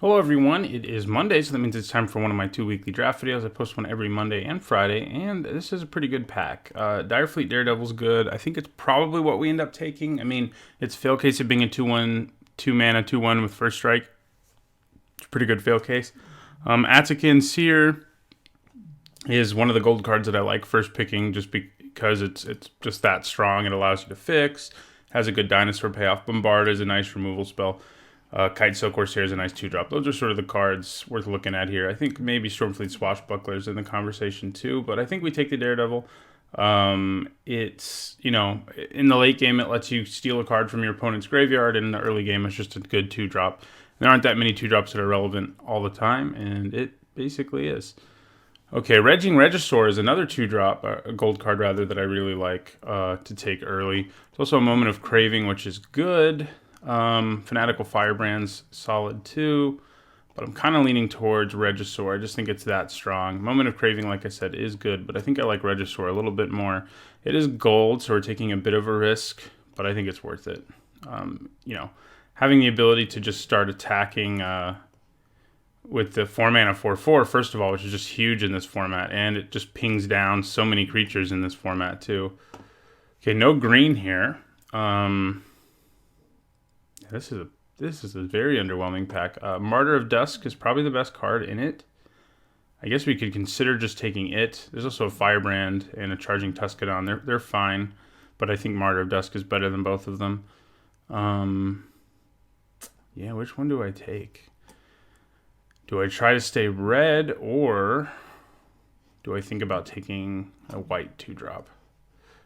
Hello everyone, it is Monday, so that means it's time for one of my 2 weekly draft videos. I post one every Monday and Friday, and this is a pretty good pack. Direfleet Daredevil's good. I think it's probably what we end up taking. I mean, it's fail case of being a 2-1, 2-mana, 2-1 with first strike. It's a pretty good fail case. Atakin Seer is one of the gold cards that I like first picking just because it's just that strong. It allows you to fix, has a good dinosaur payoff. Bombard is a nice removal spell. Kite Sail Corsair is a nice 2-drop. Those are sort of the cards worth looking at here. I think maybe Stormfleet Swashbuckler is in the conversation too, but I think we take the Daredevil. It's, in the late game, it lets you steal a card from your opponent's graveyard, and in the early game, it's just a good 2-drop. There aren't that many 2-drops that are relevant all the time, and it basically is. Okay, Regging Regisaur is another 2-drop, a gold card rather, that I really like to take early. It's also a Moment of Craving, which is good. Fanatical Firebrand's solid too, but I'm kind of leaning towards Regisaur. I just think it's that strong. Moment of Craving, like I said, is good, but I think I like Regisaur a little bit more. It is gold, so we're taking a bit of a risk, but I think it's worth it. Having the ability to just start attacking with the 4-mana 4/4, first of all, which is just huge in this format, and it just pings down so many creatures in this format too. Okay, no green here. This is a very underwhelming pack. Martyr of Dusk is probably the best card in it. I guess we could consider just taking it. There's also a Firebrand and a Charging Tuscadon. They're fine, but I think Martyr of Dusk is better than both of them. Yeah, which one do I take? Do I try to stay red, or do I think about taking a white 2-drop?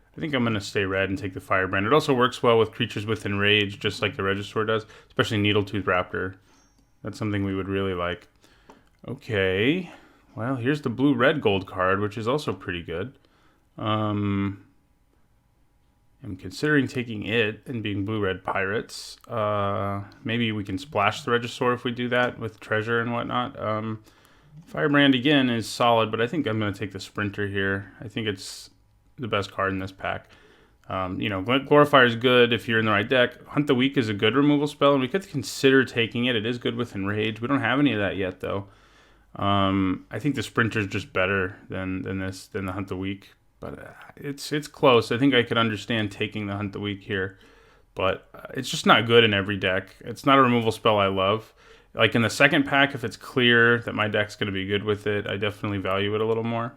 I think I'm going to stay red and take the Firebrand. It also works well with creatures with Enrage, just like the Regisaur does, especially Needletooth Raptor. That's something we would really like. Okay, well, here's the blue-red gold card, which is also pretty good. I'm considering taking it and being blue-red Pirates. Maybe we can splash the Regisaur if we do that with Treasure and whatnot. Firebrand, again, is solid, but I think I'm going to take the Sprinter here. I think it's the best card in this pack. Glorifier is good if you're in the right deck. Hunt the Weak is a good removal spell, and we could consider taking it. It is good with Enrage. We don't have any of that yet, though. I think the Sprinter is just better than the Hunt the Weak, but it's close. I think I could understand taking the Hunt the Weak here, but it's just not good in every deck. It's not a removal spell I love. Like in the second pack, if it's clear that my deck's going to be good with it, I definitely value it a little more.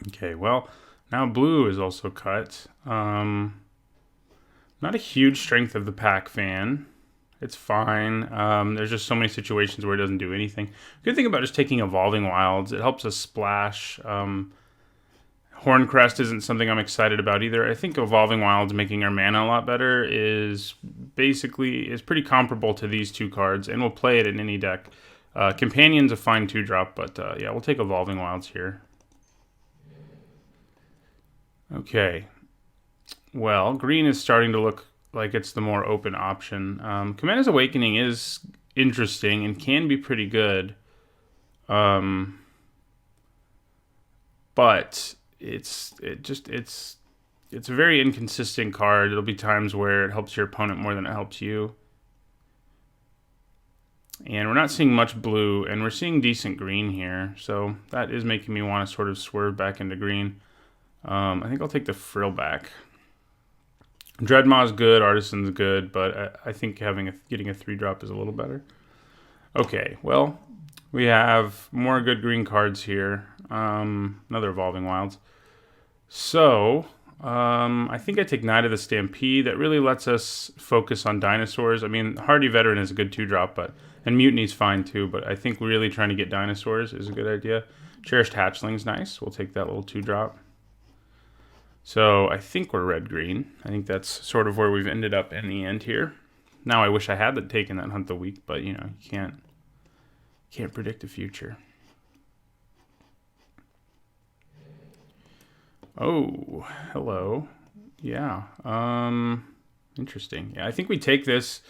Okay, well, now blue is also cut. Not a huge strength of the pack fan. It's fine. There's just so many situations where it doesn't do anything. Good thing about just taking Evolving Wilds, it helps us splash. Horncrest isn't something I'm excited about either. I think Evolving Wilds making our mana a lot better is pretty comparable to these two cards, and we'll play it in any deck. Companion's a fine 2-drop, but yeah, we'll take Evolving Wilds here. Okay, well, green is starting to look like it's the more open option. Commander's Awakening is interesting and can be pretty good, but it's a very inconsistent card. There'll be times where it helps your opponent more than it helps you, and we're not seeing much blue, and we're seeing decent green here, so that is making me want to sort of swerve back into green. I think I'll take the Frill back. Dreadmaw's good, Artisan's good, but I think getting a 3-drop is a little better. Okay, well, we have more good green cards here. Another Evolving Wilds. So, I think I take Knight of the Stampede. That really lets us focus on dinosaurs. I mean, Hardy Veteran is a good 2-drop, and Mutiny's fine too, but I think really trying to get dinosaurs is a good idea. Cherished Hatchling's nice. We'll take that little 2-drop. So I think we're red-green. I think that's sort of where we've ended up in the end here. Now I wish I had taken that Hunt the Weak, but you can't predict the future. Oh, hello. Yeah. Interesting. Yeah, I think we take this.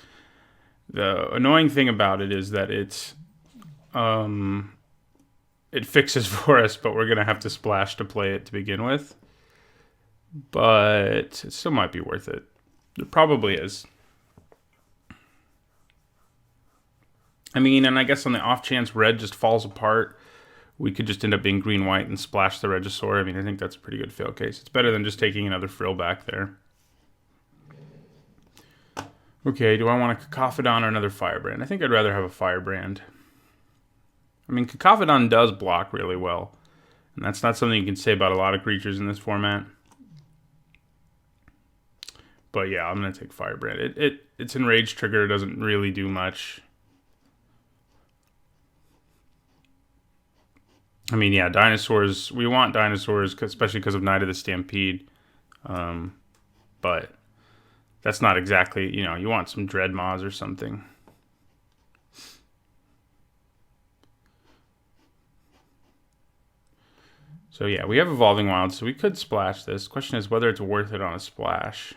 The annoying thing about it is that it fixes for us, but we're gonna have to splash to play it to begin with. But it still might be worth it. It probably is. I mean, and I guess on the off chance red just falls apart, we could just end up being green-white and splash the Regisaur. I mean, I think that's a pretty good fail case. It's better than just taking another frill back there. Okay, do I want a Cacophodon or another Firebrand? I think I'd rather have a Firebrand. I mean, Cacophodon does block really well. And that's not something you can say about a lot of creatures in this format. But yeah, I'm going to take Firebrand. It's Enraged trigger. It doesn't really do much. I mean, yeah, dinosaurs. We want dinosaurs, especially because of Night of the Stampede. But that's not exactly, you want some Dreadmaws or something. So yeah, we have Evolving Wilds, so we could splash this. Question is whether it's worth it on a splash.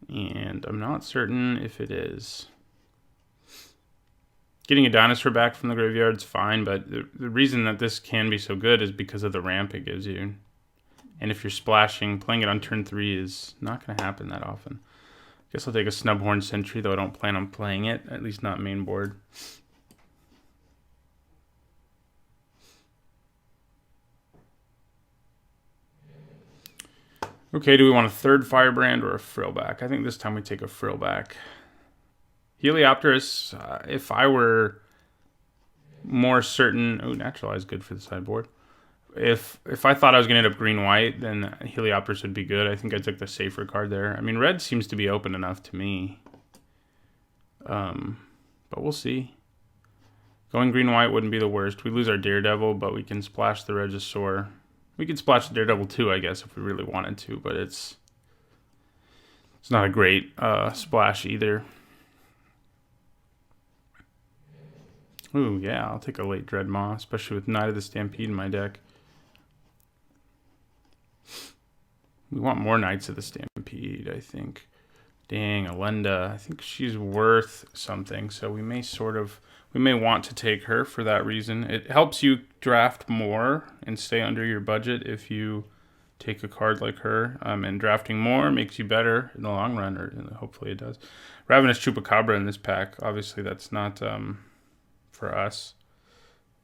And I'm not certain if it is. Getting a dinosaur back from the graveyard is fine, but the reason that this can be so good is because of the ramp it gives you. And if you're splashing, playing it on turn 3 is not going to happen that often. I guess I'll take a Snubhorn Sentry, though I don't plan on playing it, at least not main board. Okay, do we want a third Firebrand or a Frillback? I think this time we take a Frillback. Heliopterus, if I were more certain... Oh, Naturalize good for the sideboard. If I thought I was going to end up green-white, then Heliopterus would be good. I think I took the safer card there. I mean, red seems to be open enough to me. But we'll see. Going green-white wouldn't be the worst. We lose our Daredevil, but we can splash the Regisaur. We could splash the Daredevil too, I guess, if we really wanted to, but it's not a great splash either. Ooh, yeah, I'll take a late Dreadmaw, especially with Night of the Stampede in my deck. We want more Knights of the Stampede, I think. Dang, Alenda. I think she's worth something, so we may want to take her for that reason. It helps you draft more and stay under your budget if you take a card like her. And drafting more makes you better in the long run, or hopefully it does. Ravenous Chupacabra in this pack. Obviously, that's not for us.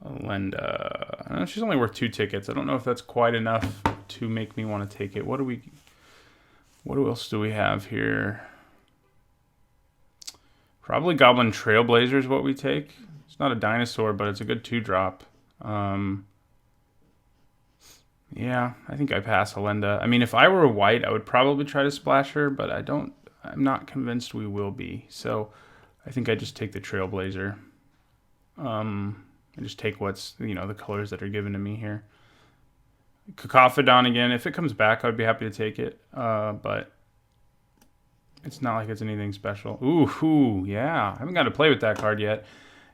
Alenda. I know she's only worth 2 tickets. I don't know if that's quite enough to make me want to take it. What else do we have here? Probably Goblin Trailblazer is what we take. It's not a dinosaur, but it's a good 2-drop. Yeah, I think I pass Alenda. I mean, if I were a white, I would probably try to splash her, but I'm not convinced we will be. So I think I just take the Trailblazer. I just take what's, the colors that are given to me here. Cacophodon again. If it comes back, I'd be happy to take it. But it's not like it's anything special. Ooh, yeah. I haven't got to play with that card yet.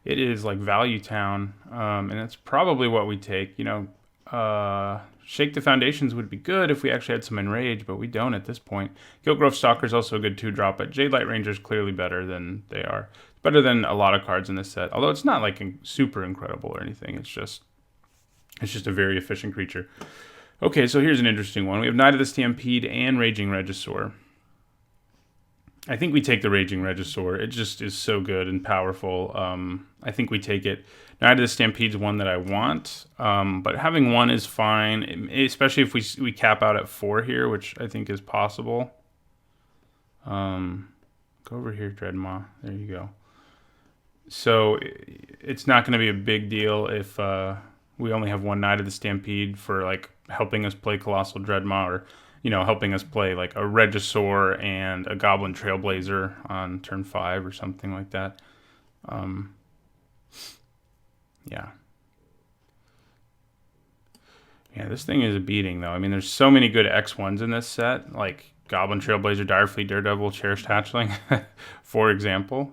It is like Value Town. And that's probably what we take. Shake the Foundations would be good if we actually had some Enrage, but we don't at this point. Giltgrove Stalker is also a good 2-drop, but Jade Light Ranger is clearly better than they are. It's better than a lot of cards in this set, although it's not like super incredible or anything. It's just a very efficient creature. Okay, so here's an interesting one. We have Night of the Stampede and Raging Regisaur. I think we take the Raging Regisaur. It just is so good and powerful. I think we take it. Night of the Stampede's one that I want, but having one is fine, especially if we cap out at 4 here, which I think is possible. Go over here, Dreadmaw. There you go. So it's not going to be a big deal if we only have one Night of the Stampede for like helping us play Colossal Dreadmaw, or helping us play like a Regisaur and a Goblin Trailblazer on turn 5 or something like that. Yeah. Yeah, this thing is a beating, though. I mean, there's so many good X1s in this set, like Goblin Trailblazer, Direfleet, Daredevil, Cherished Hatchling, for example.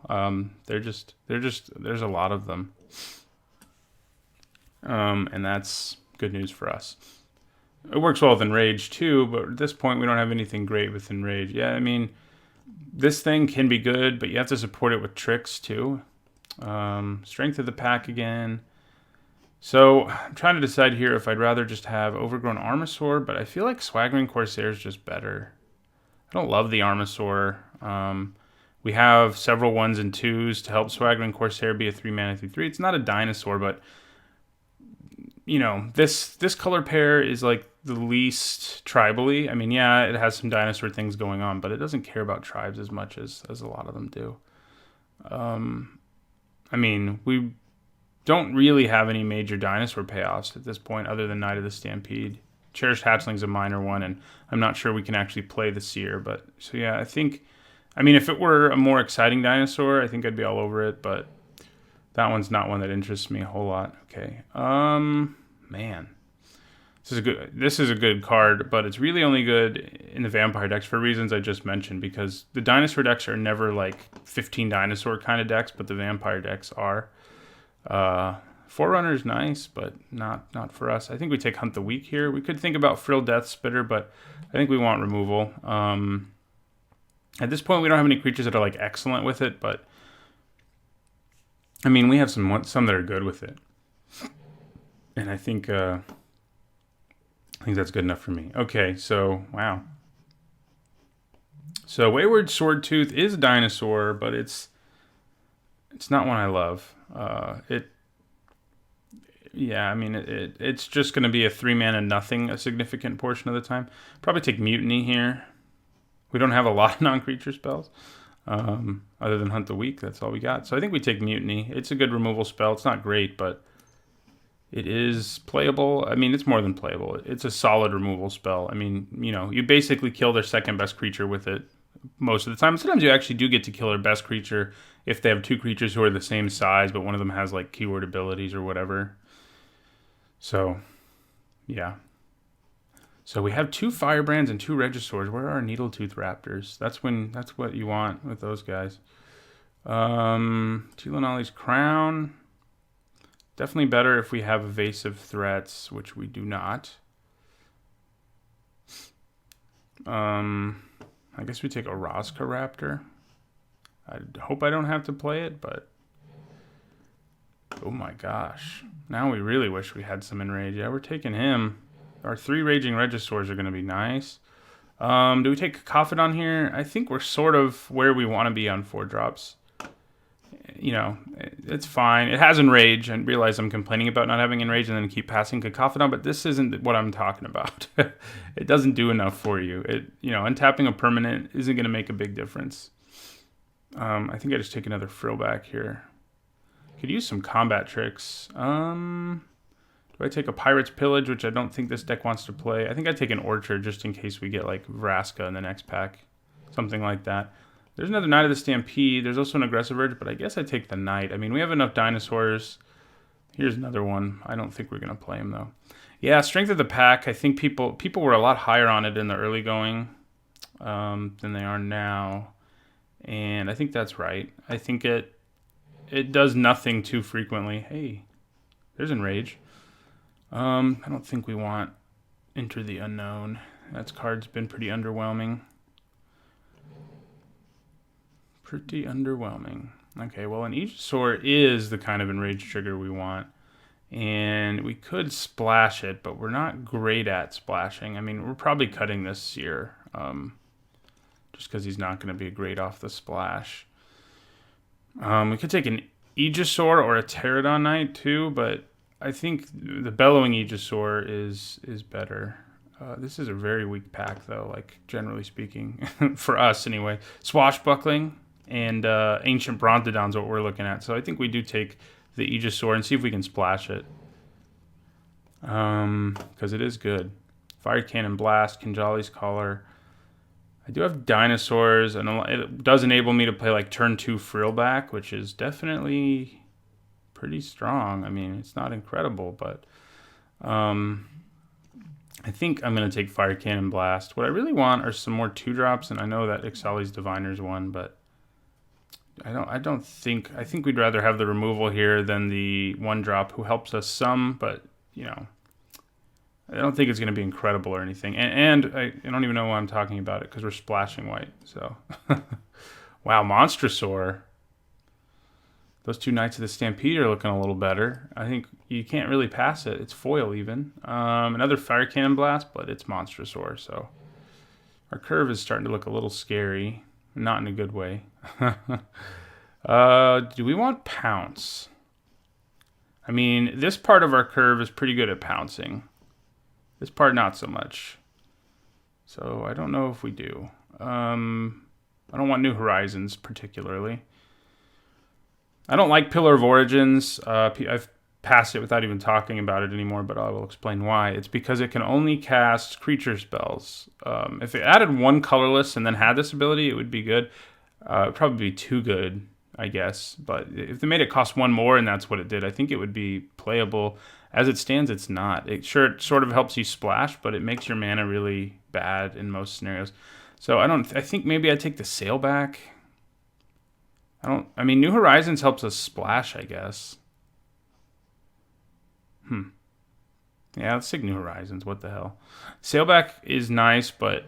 There's a lot of them. And that's good news for us. It works well with Enrage, too, but at this point, we don't have anything great with Enrage. Yeah, I mean, this thing can be good, but you have to support it with tricks, too. Strength of the pack again. So I'm trying to decide here if I'd rather just have Overgrown Armasaur, but I feel like Swaggering Corsair is just better. I don't love the Armasaur. We have several 1s and 2s to help Swaggling Corsair be a 3-mana 3/3. It's not a dinosaur, but you know, this color pair is like the least tribally. I mean, yeah, it has some dinosaur things going on, but it doesn't care about tribes as much as a lot of them do. I mean, we don't really have any major dinosaur payoffs at this point other than Knight of the Stampede. Cherished Hatchling's a minor one, and I'm not sure we can actually play the Seer. But so yeah, I mean, if it were a more exciting dinosaur, I think I'd be all over it, but that one's not one that interests me a whole lot. Okay. Man. This is a good card, but it's really only good in the vampire decks for reasons I just mentioned, because the dinosaur decks are never like 15 dinosaur kind of decks, but the vampire decks are. Forerunner's nice, but not for us. I think we take Hunt the Weak here. We could think about Frill Death Spitter, but I think we want removal. At this point, we don't have any creatures that are like excellent with it, but I mean, we have some that are good with it, and I think that's good enough for me. Okay, so wow. So Wayward Swordtooth is a dinosaur, but it's not one I love. Yeah, I mean, it's just going to be a 3-mana nothing a significant portion of the time. Probably take Mutiny here. We don't have a lot of non-creature spells. Other than Hunt the Weak, that's all we got. So I think we take Mutiny. It's a good removal spell. It's not great, but it is playable. I mean, it's more than playable. It's a solid removal spell. I mean, you know, you basically kill their second best creature with it most of the time. Sometimes you actually do get to kill their best creature if they have 2 creatures who are the same size, but one of them has like keyword abilities or whatever. So, yeah. So we have 2 Firebrands and 2 Regisaurs. Where are our Needletooth Raptors? That's what you want with those guys. Tilanali's Crown. Definitely better if we have evasive threats, which we do not. I guess we take a Rosca Raptor. I hope I don't have to play it, but oh my gosh. Now we really wish we had some Enrage. Yeah, we're taking him. Our 3 Raging Regisaurs are going to be nice. Do we take Cacophedon here? I think we're sort of where we want to be on 4-drops. You know, it's fine. It has Enrage. I realize I'm complaining about not having Enrage and then keep passing Cacophedon, but this isn't what I'm talking about. It doesn't do enough for you. Untapping a permanent isn't going to make a big difference. I think I just take another Frill back here. Could use some combat tricks. Do I take a Pirate's Pillage, which I don't think this deck wants to play? I think I'd take an Orchard just in case we get like Vraska in the next pack. Something like that. There's another Knight of the Stampede. There's also an Aggressive Urge, but I guess I'd take the Knight. I mean, we have enough dinosaurs. Here's another one. I don't think we're going to play him, though. Yeah, Strength of the Pack. I think people were a lot higher on it in the early going than they are now. And I think that's right. I think it does nothing too frequently. Hey, there's Enrage. I don't think we want Enter the Unknown. That card's been pretty underwhelming. Pretty underwhelming. Okay, well, an Aegisaur is the kind of Enrage trigger we want. And we could splash it, but we're not great at splashing. I mean, we're probably cutting this Seer. Just because he's not going to be great off the splash. We could take an Aegisaur or a Pterodon Knight too, but I think the Bellowing Aegisaur is better. This is a very weak pack, though, like, generally speaking. For us, anyway. Swashbuckling and Ancient Brontodon's what we're looking at. So I think we do take the Aegisaur and see if we can splash it. Because it is good. Fire Cannon Blast, Kinjali's Collar. I do have dinosaurs, and it does enable me to play like turn 2 Frillback, which is definitely pretty strong. I mean, it's not incredible, but I think I'm going to take Fire Cannon Blast. What I really want are some more 2-drops, and I know that Ixalan's Diviner's one, but I think we'd rather have the removal here than the 1-drop who helps us some, but you know, I don't think it's going to be incredible or anything. And I don't even know why I'm talking about it because we're splashing white. So, wow, Monstrosaur. Those 2 Knights of the Stampede are looking a little better. I think you can't really pass it. It's foil even. Another Fire Cannon Blast, but it's Monstrosaur. So our curve is starting to look a little scary. Not in a good way. Do we want pounce? I mean, this part of our curve is pretty good at pouncing. This part, not so much. So I don't know if we do. I don't want New Horizons particularly. I don't like Pillar of Origins. I've passed it without even talking about it anymore, but I will explain why. It's because it can only cast creature spells. If it added one colorless and then had this ability, it would be good. It'd probably be too good, I guess. But if they made it cost one more and that's what it did, I think it would be playable. As it stands, it's not. It sort of helps you splash, but it makes your mana really bad in most scenarios. So I think maybe I'd take the Sail back. I mean, New Horizons helps us splash, I guess. Yeah, let's take New Horizons. What the hell? Sailback is nice, but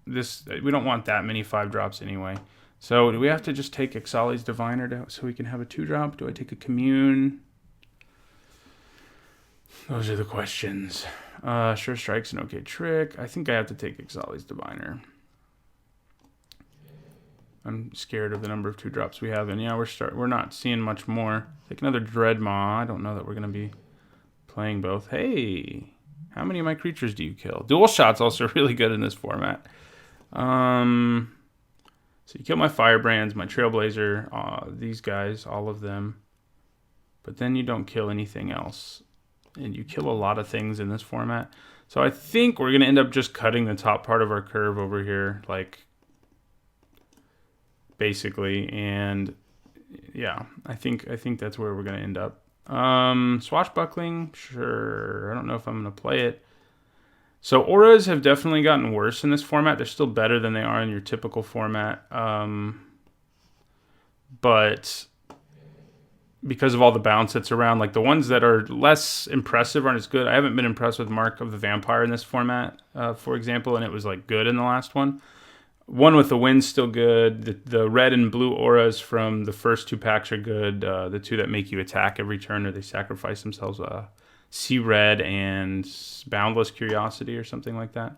we don't want that many 5-drops anyway. So do we have to just take Ixalan's Diviner so we can have a 2-drop? Do I take a Commune? Those are the questions. Sure Strike's an okay trick. I think I have to take Ixalan's Diviner. I'm scared of the number of 2-drops we have, and yeah, we're not seeing much more. Take another Dreadmaw. I don't know that we're gonna be playing both. Hey, how many of my creatures do you kill? Dual Shot's also really good in this format. So you kill my Firebrands, my Trailblazer, these guys, all of them. But then you don't kill anything else. And you kill a lot of things in this format. So I think we're going to end up just cutting the top part of our curve over here, like, basically. And yeah, I think that's where we're going to end up. Swashbuckling, sure. I don't know if I'm going to play it. So auras have definitely gotten worse in this format. They're still better than they are in your typical format. But because of all the bounce that's around, like the ones that are less impressive aren't as good. I haven't been impressed with Mark of the Vampire in this format, for example, and it was like good in the last one. One with the Wind's still good. The red and blue auras from the first 2 packs are good. The 2 that make you attack every turn or they sacrifice themselves, Sea Red and Boundless Curiosity or something like that.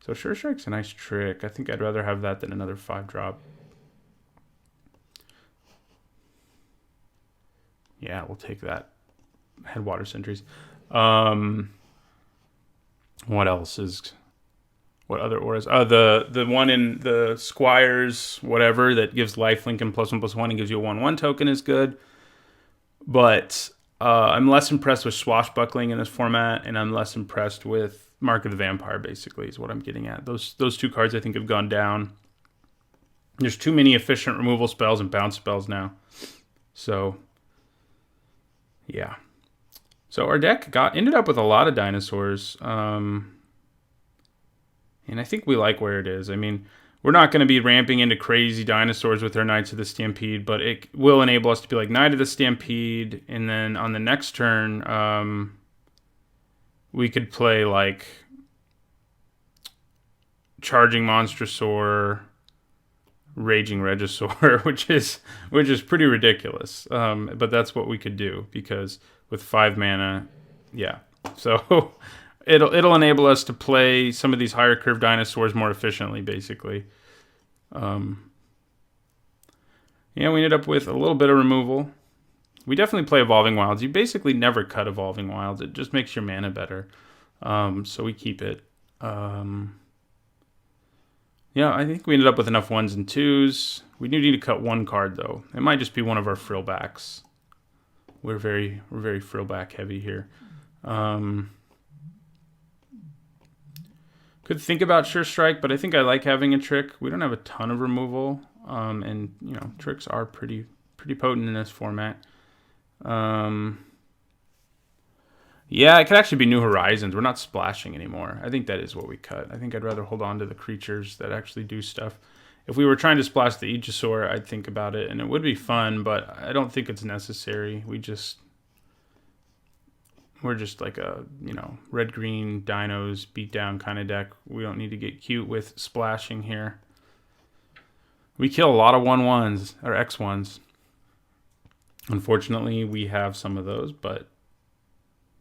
So Sure Strike's a nice trick. I think I'd rather have that than another 5-drop. Yeah, we'll take that. Headwater Sentries. What else is... What other auras? The one in the Squires, whatever, that gives lifelink and +1/+1 and gives you a 1/1 token is good. But I'm less impressed with Swashbuckling in this format, and I'm less impressed with Mark of the Vampire, basically, is what I'm getting at. Those 2 cards, I think, have gone down. There's too many efficient removal spells and bounce spells now. So, yeah. So our deck ended up with a lot of dinosaurs. And I think we like where it is. I mean, we're not going to be ramping into crazy dinosaurs with our Knights of the Stampede, but it will enable us to be like Knight of the Stampede, and then on the next turn, we could play like Charging Monstrosaur, Raging Regisaur, which is pretty ridiculous. But that's what we could do because with 5 mana, yeah. So it'll enable us to play some of these higher curve dinosaurs more efficiently, basically. Yeah, we ended up with a little bit of removal. We definitely play Evolving Wilds. You basically never cut Evolving Wilds. It just makes your mana better. So we keep it. Yeah, I think we ended up with enough 1s and 2s. We do need to cut 1 card, though. It might just be one of our frillbacks. We're very frillback heavy here. Could think about Sure Strike, but I think I like having a trick. We don't have a ton of removal, and you know, tricks are pretty potent in this format. Yeah, it could actually be New Horizons. We're not splashing anymore. I think that is what we cut. I think I'd rather hold on to the creatures that actually do stuff. If we were trying to splash the Ichsasaur, I'd think about it, and it would be fun, but I don't think it's necessary. We're just like a, you know, red-green dinos beat-down kind of deck. We don't need to get cute with splashing here. We kill a lot of 1/1s, or X1s. Unfortunately, we have some of those, but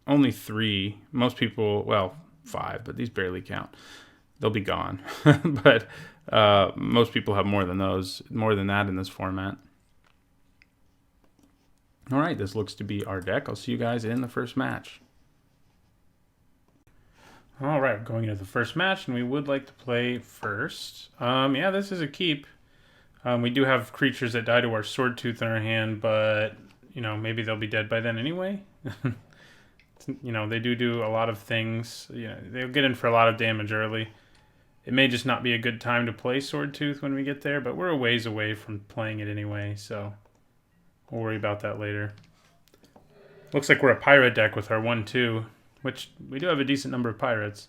only 3. Most people, well, 5, but these barely count. They'll be gone. But Most people have more than that in this format. All right, this looks to be our deck. I'll see you guys in the first match. All right, going into the first match, and we would like to play first. Yeah, this is a keep. We do have creatures that die to our Sword Tooth in our hand, but, you know, maybe they'll be dead by then anyway. You know, they do a lot of things. You know, they'll get in for a lot of damage early. It may just not be a good time to play Sword Tooth when we get there, but we're a ways away from playing it anyway, so we'll worry about that later. Looks like we're a pirate deck with our 1-2, which we do have a decent number of pirates.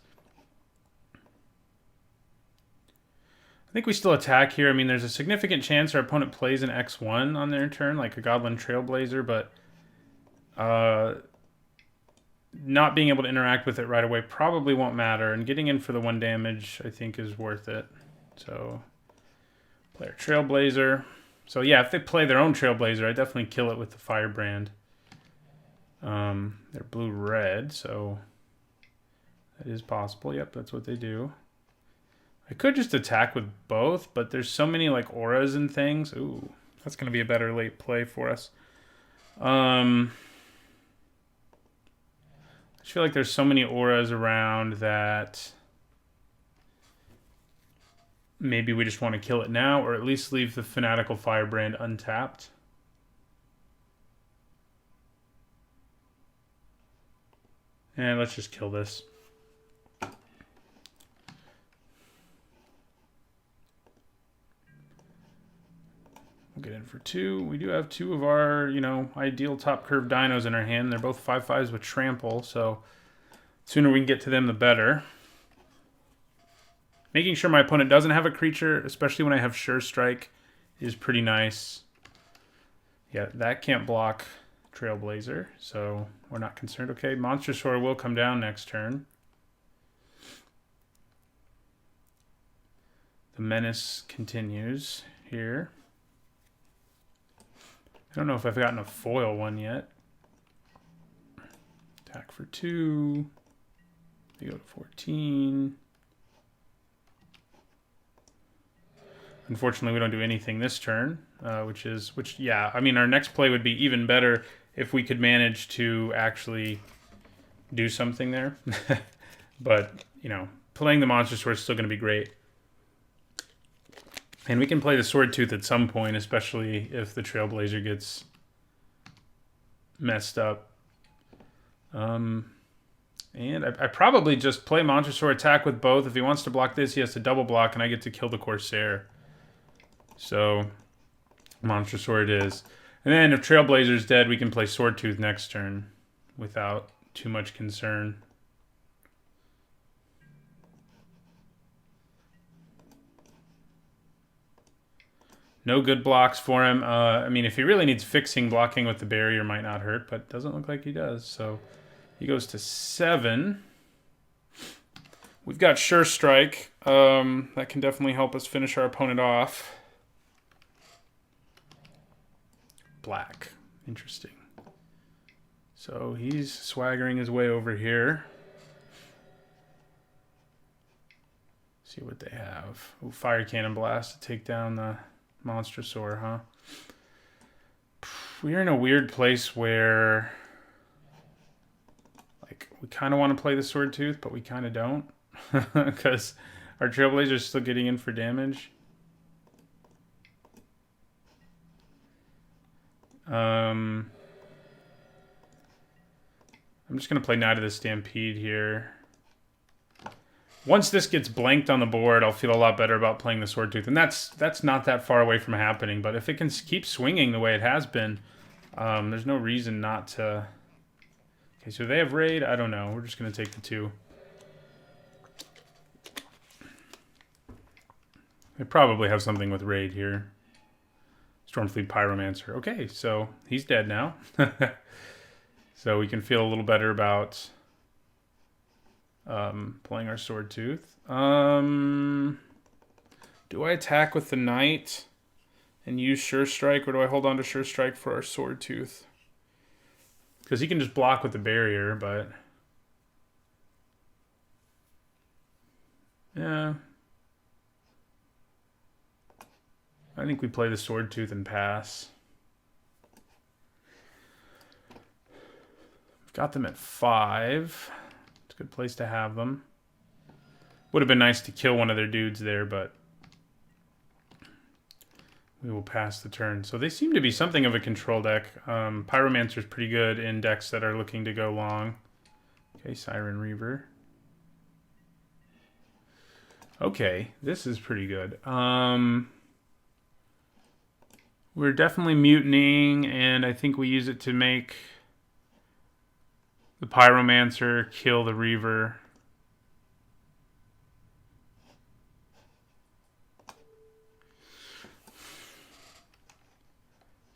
I think we still attack here. I mean, there's a significant chance our opponent plays an X1 on their turn, like a Goblin Trailblazer, but not being able to interact with it right away probably won't matter, and getting in for the 1 damage I think is worth it. So, play our Trailblazer. So yeah, if they play their own Trailblazer, I definitely kill it with the Firebrand. They're blue-red, so that is possible. Yep, that's what they do. I could just attack with both, but there's so many like auras and things. Ooh, that's going to be a better late play for us. I just feel like there's so many auras around that maybe we just want to kill it now, or at least leave the Fanatical Firebrand untapped. And let's just kill this. We'll get in for 2. We do have 2 of our, you know, ideal top curve dinos in our hand. They're both 5/5s with trample, so the sooner we can get to them, the better. Making sure my opponent doesn't have a creature, especially when I have Sure Strike, is pretty nice. Yeah, that can't block Trailblazer, so we're not concerned. Okay, Monster Sword will come down next turn. The menace continues here. I don't know if I've gotten a foil one yet. Attack for 2. They go to 14. Unfortunately, we don't do anything this turn, which yeah, I mean, our next play would be even better if we could manage to actually do something there. But, you know, playing the Monster Sword is still going to be great. And we can play the Sword Tooth at some point, especially if the Trailblazer gets messed up. And I probably just play Monster Sword, attack with both. If he wants to block this, he has to double block, and I get to kill the Corsair. So, Monster Sword it is. And then if Trailblazer's dead, we can play Sword Tooth next turn without too much concern. No good blocks for him. I mean, if he really needs fixing, blocking with the barrier might not hurt, but doesn't look like he does. So he goes to 7. We've got Sure Strike. That can definitely help us finish our opponent off. Black. Interesting. So he's swaggering his way over here. See what they have. Ooh, Fire Cannon Blast to take down the Monster Sword, huh? We're in a weird place where, like, we kind of want to play the Sword Tooth, but we kind of don't. Because our Trailblazer is still getting in for damage. I'm just going to play Knight of the Stampede here. Once this gets blanked on the board, I'll feel a lot better about playing the Sword Tooth. And that's not that far away from happening. But if it can keep swinging the way it has been, there's no reason not to... Okay, so they have Raid? I don't know. We're just going to take the 2. They probably have something with Raid here. Stormfleet Pyromancer. Okay, so he's dead now. So we can feel a little better about playing our Sword Tooth. Do I attack with the Knight and use Sure Strike, or do I hold on to Sure Strike for our Sword Tooth? Because he can just block with the barrier, but... Yeah. I think we play the Sword Tooth and pass. We've got them at 5. It's a good place to have them. Would have been nice to kill one of their dudes there, but we will pass the turn. So they seem to be something of a control deck. Pyromancer's pretty good in decks that are looking to go long. Okay, Siren Reaver. Okay, this is pretty good. We're definitely mutinying, and I think we use it to make the Pyromancer kill the Reaver.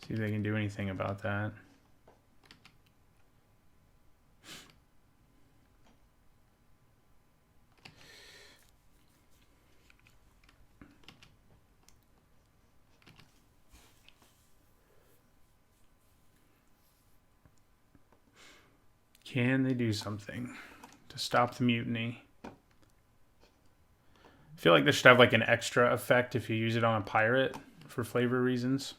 See if they can do anything about that. Can they do something to stop the mutiny? I feel like this should have like an extra effect if you use it on a pirate for flavor reasons.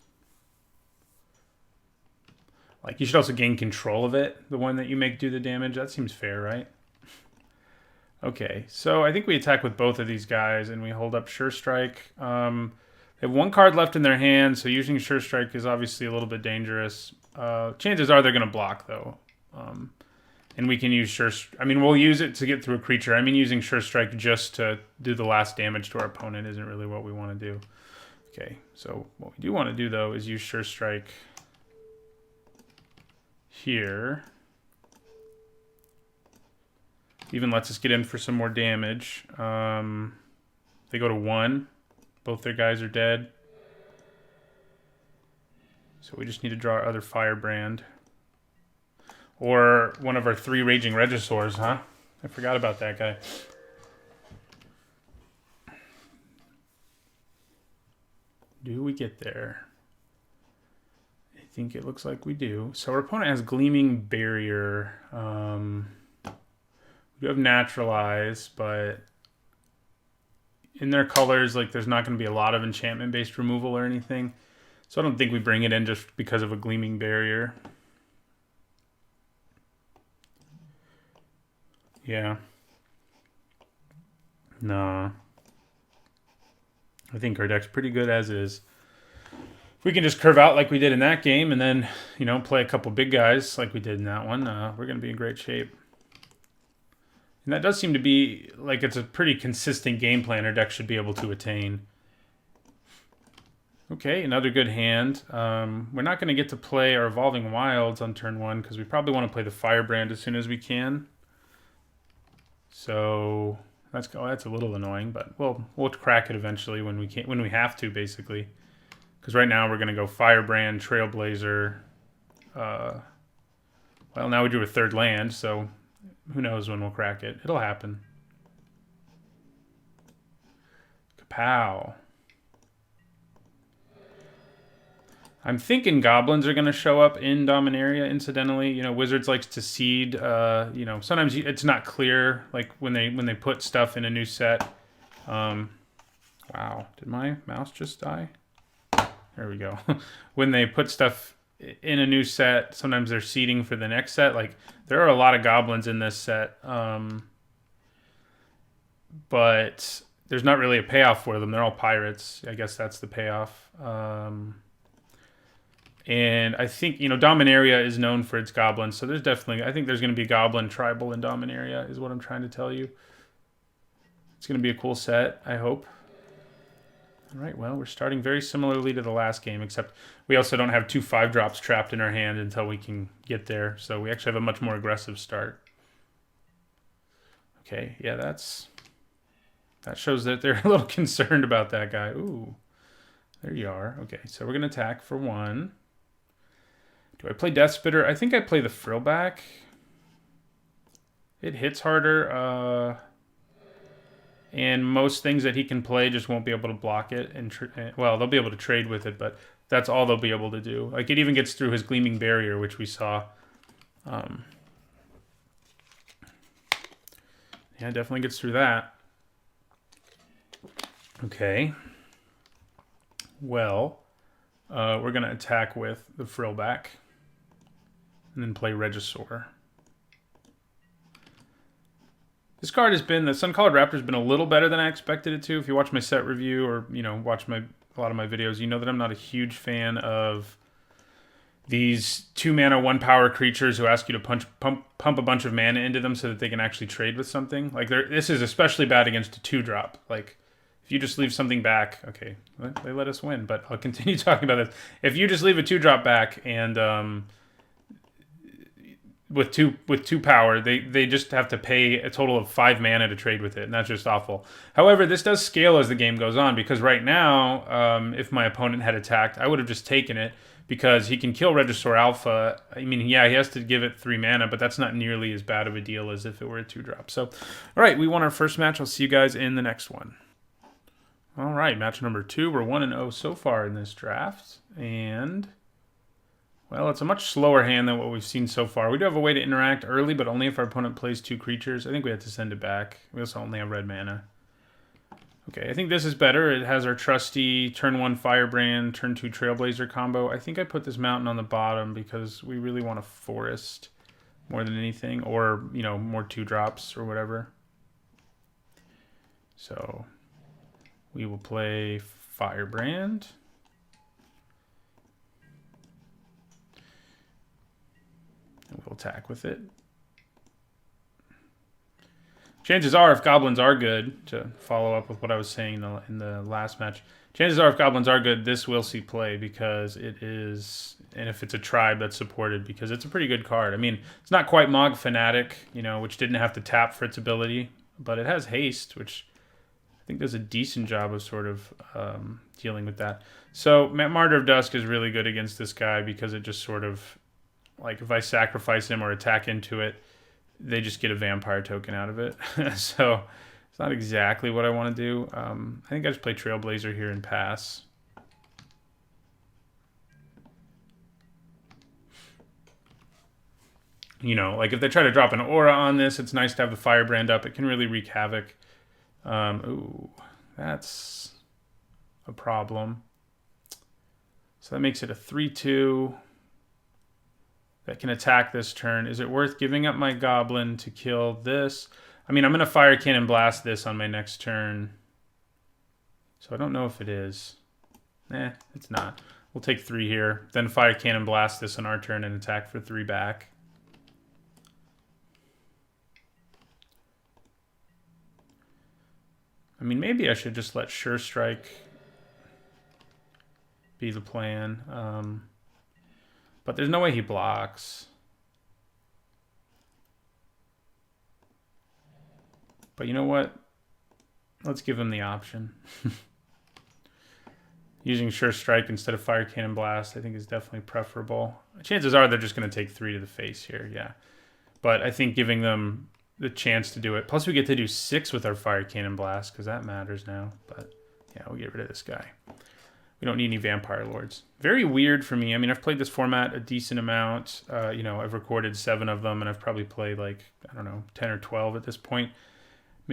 Like, you should also gain control of it, the one that you make do the damage. That seems fair, right? Okay, so I think we attack with both of these guys, and we hold up Sure Strike. They have 1 card left in their hand, so using Sure Strike is obviously a little bit dangerous. Chances are they're going to block, though. And we can use Sure Strike. I mean, we'll use it to get through a creature. I mean, using Sure Strike just to do the last damage to our opponent isn't really what we want to do. Okay, so what we do want to do, though, is use Sure Strike here. Even lets us get in for some more damage. They go to 1. Both their guys are dead. So we just need to draw our other Firebrand. Or one of our 3 Raging Regisaurs, huh? I forgot about that guy. Do we get there? I think it looks like we do. So our opponent has Gleaming Barrier. We do have Naturalize, but in their colors, like, there's not going to be a lot of enchantment-based removal or anything. So I don't think we bring it in just because of a Gleaming Barrier. Yeah. Nah. I think our deck's pretty good as is. If we can just curve out like we did in that game and then, you know, play a couple big guys like we did in that one, we're going to be in great shape. And that does seem to be, like, it's a pretty consistent game plan our deck should be able to attain. Okay, another good hand. We're not going to get to play our Evolving Wilds on turn 1 because we probably want to play the Firebrand as soon as we can. So that's a little annoying, but we'll crack it eventually when we have to, basically. Because right now we're going to go Firebrand, Trailblazer. Well, now we do a 3rd land, so who knows when we'll crack it. It'll happen. Kapow. I'm thinking goblins are going to show up in Dominaria, incidentally. You know, Wizards likes to seed. You know, sometimes it's not clear, like, when they put stuff in a new set. Wow, did my mouse just die? There we go. When they put stuff in a new set, sometimes they're seeding for the next set. Like, there are a lot of goblins in this set, but there's not really a payoff for them. They're all pirates. I guess that's the payoff. And I think, you know, Dominaria is known for its goblins, so there's definitely, I think there's going to be a goblin tribal in Dominaria, is what I'm trying to tell you. It's going to be a cool set, I hope. All right, well, we're starting very similarly to the last game, except we also don't have 2 5-drops trapped in our hand until we can get there, so we actually have a much more aggressive start. Okay, yeah, that shows that they're a little concerned about that guy. Ooh, there you are. Okay, so we're going to attack for 1. Do I play Death Spitter? I think I play the Frillback. It hits harder, and most things that he can play just won't be able to block it. Well, they'll be able to trade with it, but that's all they'll be able to do. Like, it even gets through his Gleaming Barrier, which we saw. Yeah, it definitely gets through that. Okay. Well, we're going to attack with the Frillback and then play Regisaur. This card has been, the Sun-Colored Raptor has been a little better than I expected it to. If you watch my set review or, you know, watch a lot of my videos, you know that I'm not a huge fan of these 2-mana, 1-power creatures who ask you to pump a bunch of mana into them so that they can actually trade with something. Like, this is especially bad against a 2-drop. Like, if you just leave something back, okay, they let us win, but I'll continue talking about this. If you just leave a 2-drop back and with two power, they just have to pay a total of 5 mana to trade with it, and that's just awful. However, this does scale as the game goes on, because right now, if my opponent had attacked, I would have just taken it, because he can kill Regisaur Alpha. I mean, yeah, he has to give it 3 mana, but that's not nearly as bad of a deal as if it were a 2-drop. So, all right, we won our first match. I'll see you guys in the next one. All right, match number 2. We're 1-0 so far in this draft, and well, it's a much slower hand than what we've seen so far. We do have a way to interact early, but only if our opponent plays 2 creatures. I think we have to send it back. We also only have red mana. Okay, I think this is better. It has our trusty turn 1 Firebrand, turn 2 Trailblazer combo. I think I put this mountain on the bottom because we really want a forest more than anything, or, you know, more 2-drops or whatever. So we will play Firebrand. And we'll attack with it. Chances are, if goblins are good, to follow up with what I was saying in the last match, chances are if goblins are good, this will see play, because it is, and if it's a tribe that's supported, because it's a pretty good card. I mean, it's not quite Mog Fanatic, you know, which didn't have to tap for its ability, but it has haste, which I think does a decent job of sort of dealing with that. So Martyr of Dusk is really good against this guy, because it just sort of, like, if I sacrifice him or attack into it, they just get a vampire token out of it. So it's not exactly what I want to do. I think I just play Trailblazer here and pass. You know, like if they try to drop an aura on this, it's nice to have the Firebrand up. It can really wreak havoc. Ooh, that's a problem. So that makes it a 3/2. That can attack this turn. Is it worth giving up my goblin to kill this? I mean, I'm going to Fire Cannon Blast this on my next turn. So I don't know if it is. It's not. We'll take 3 here. Then Fire Cannon Blast this on our turn and attack for 3 back. I mean, maybe I should just let Sure Strike be the plan. But there's no way he blocks. But you know what? Let's give him the option. Using Sure Strike instead of Fire Cannon Blast, I think, is definitely preferable. Chances are they're just going to take 3 to the face here, yeah. But I think giving them the chance to do it. Plus we get to do 6 with our Fire Cannon Blast, because that matters now. But yeah, we'll get rid of this guy. We don't need any Vampire Lords. Very weird for me. I mean, I've played this format a decent amount. You know, I've recorded 7 of them, and I've probably played, like, I don't know, 10 or 12 at this point.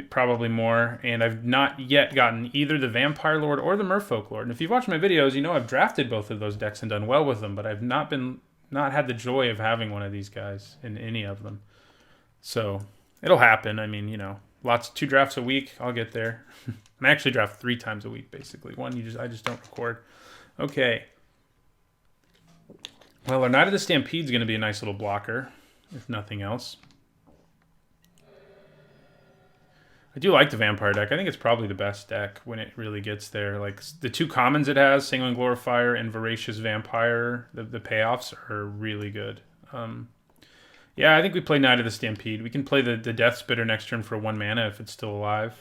Probably more. And I've not yet gotten either the Vampire Lord or the Merfolk Lord. And if you've watched my videos, you know I've drafted both of those decks and done well with them, but I've not had the joy of having one of these guys in any of them. So it'll happen. I mean, you know, 2 drafts a week. I'll get there. And I actually draft 3 times a week, basically. One I just don't record. Okay. Well, our Knight of the Stampede is going to be a nice little blocker, if nothing else. I do like the Vampire deck. I think it's probably the best deck when it really gets there. Like, the 2 commons it has, Sanguine Glorifier and Voracious Vampire, the payoffs are really good. Yeah, I think we play Knight of the Stampede. We can play the Death Spitter next turn for 1 mana if it's still alive,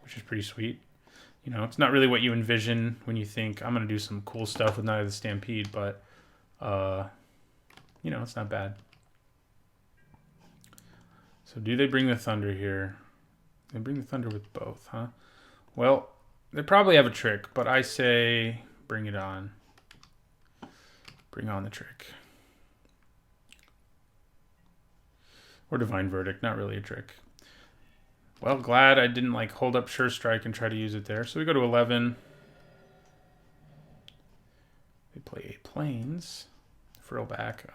which is pretty sweet. You know, it's not really what you envision when you think, I'm going to do some cool stuff with Knight of the Stampede, but, you know, it's not bad. So do they bring the Thunder here? They bring the Thunder with both, huh? Well, they probably have a trick, but I say bring it on. Bring on the trick. Or Divine Verdict, not really a trick. Well, glad I didn't, like, hold up Sure Strike and try to use it there. So we go to 11. play a Plains. Frill back.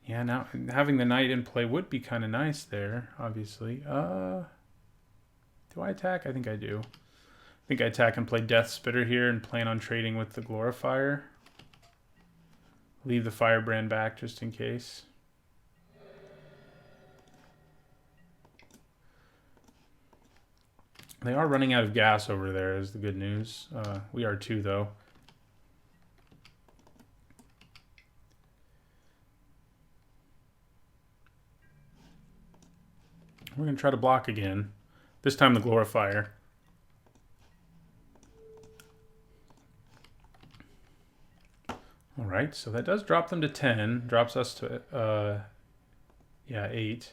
Yeah, now having the knight in play would be kind of nice there, obviously. Do I attack? I think I do. I think I attack and play Death Spitter here and plan on trading with the Glorifier. Leave the Firebrand back just in case. They are running out of gas over there is the good news. We are too, though. We're going to try to block again. This time the Glorifier. Alright, so that does drop them to 10. Drops us to, 8.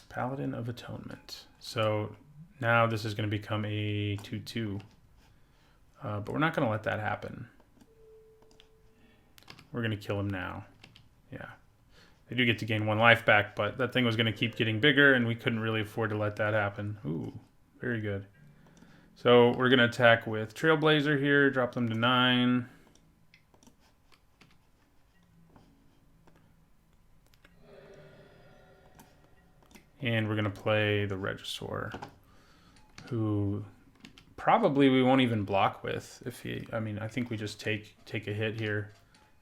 Paladin of Atonement. So now this is going to become a 2-2. But we're not going to let that happen. We're going to kill him now. Yeah. They do get to gain 1 life back, but that thing was going to keep getting bigger, and we couldn't really afford to let that happen. Ooh, very good. So we're going to attack with Trailblazer here, drop them to 9. And we're going to play the Regisaur, who probably we won't even block with if he... I mean, I think we just take a hit here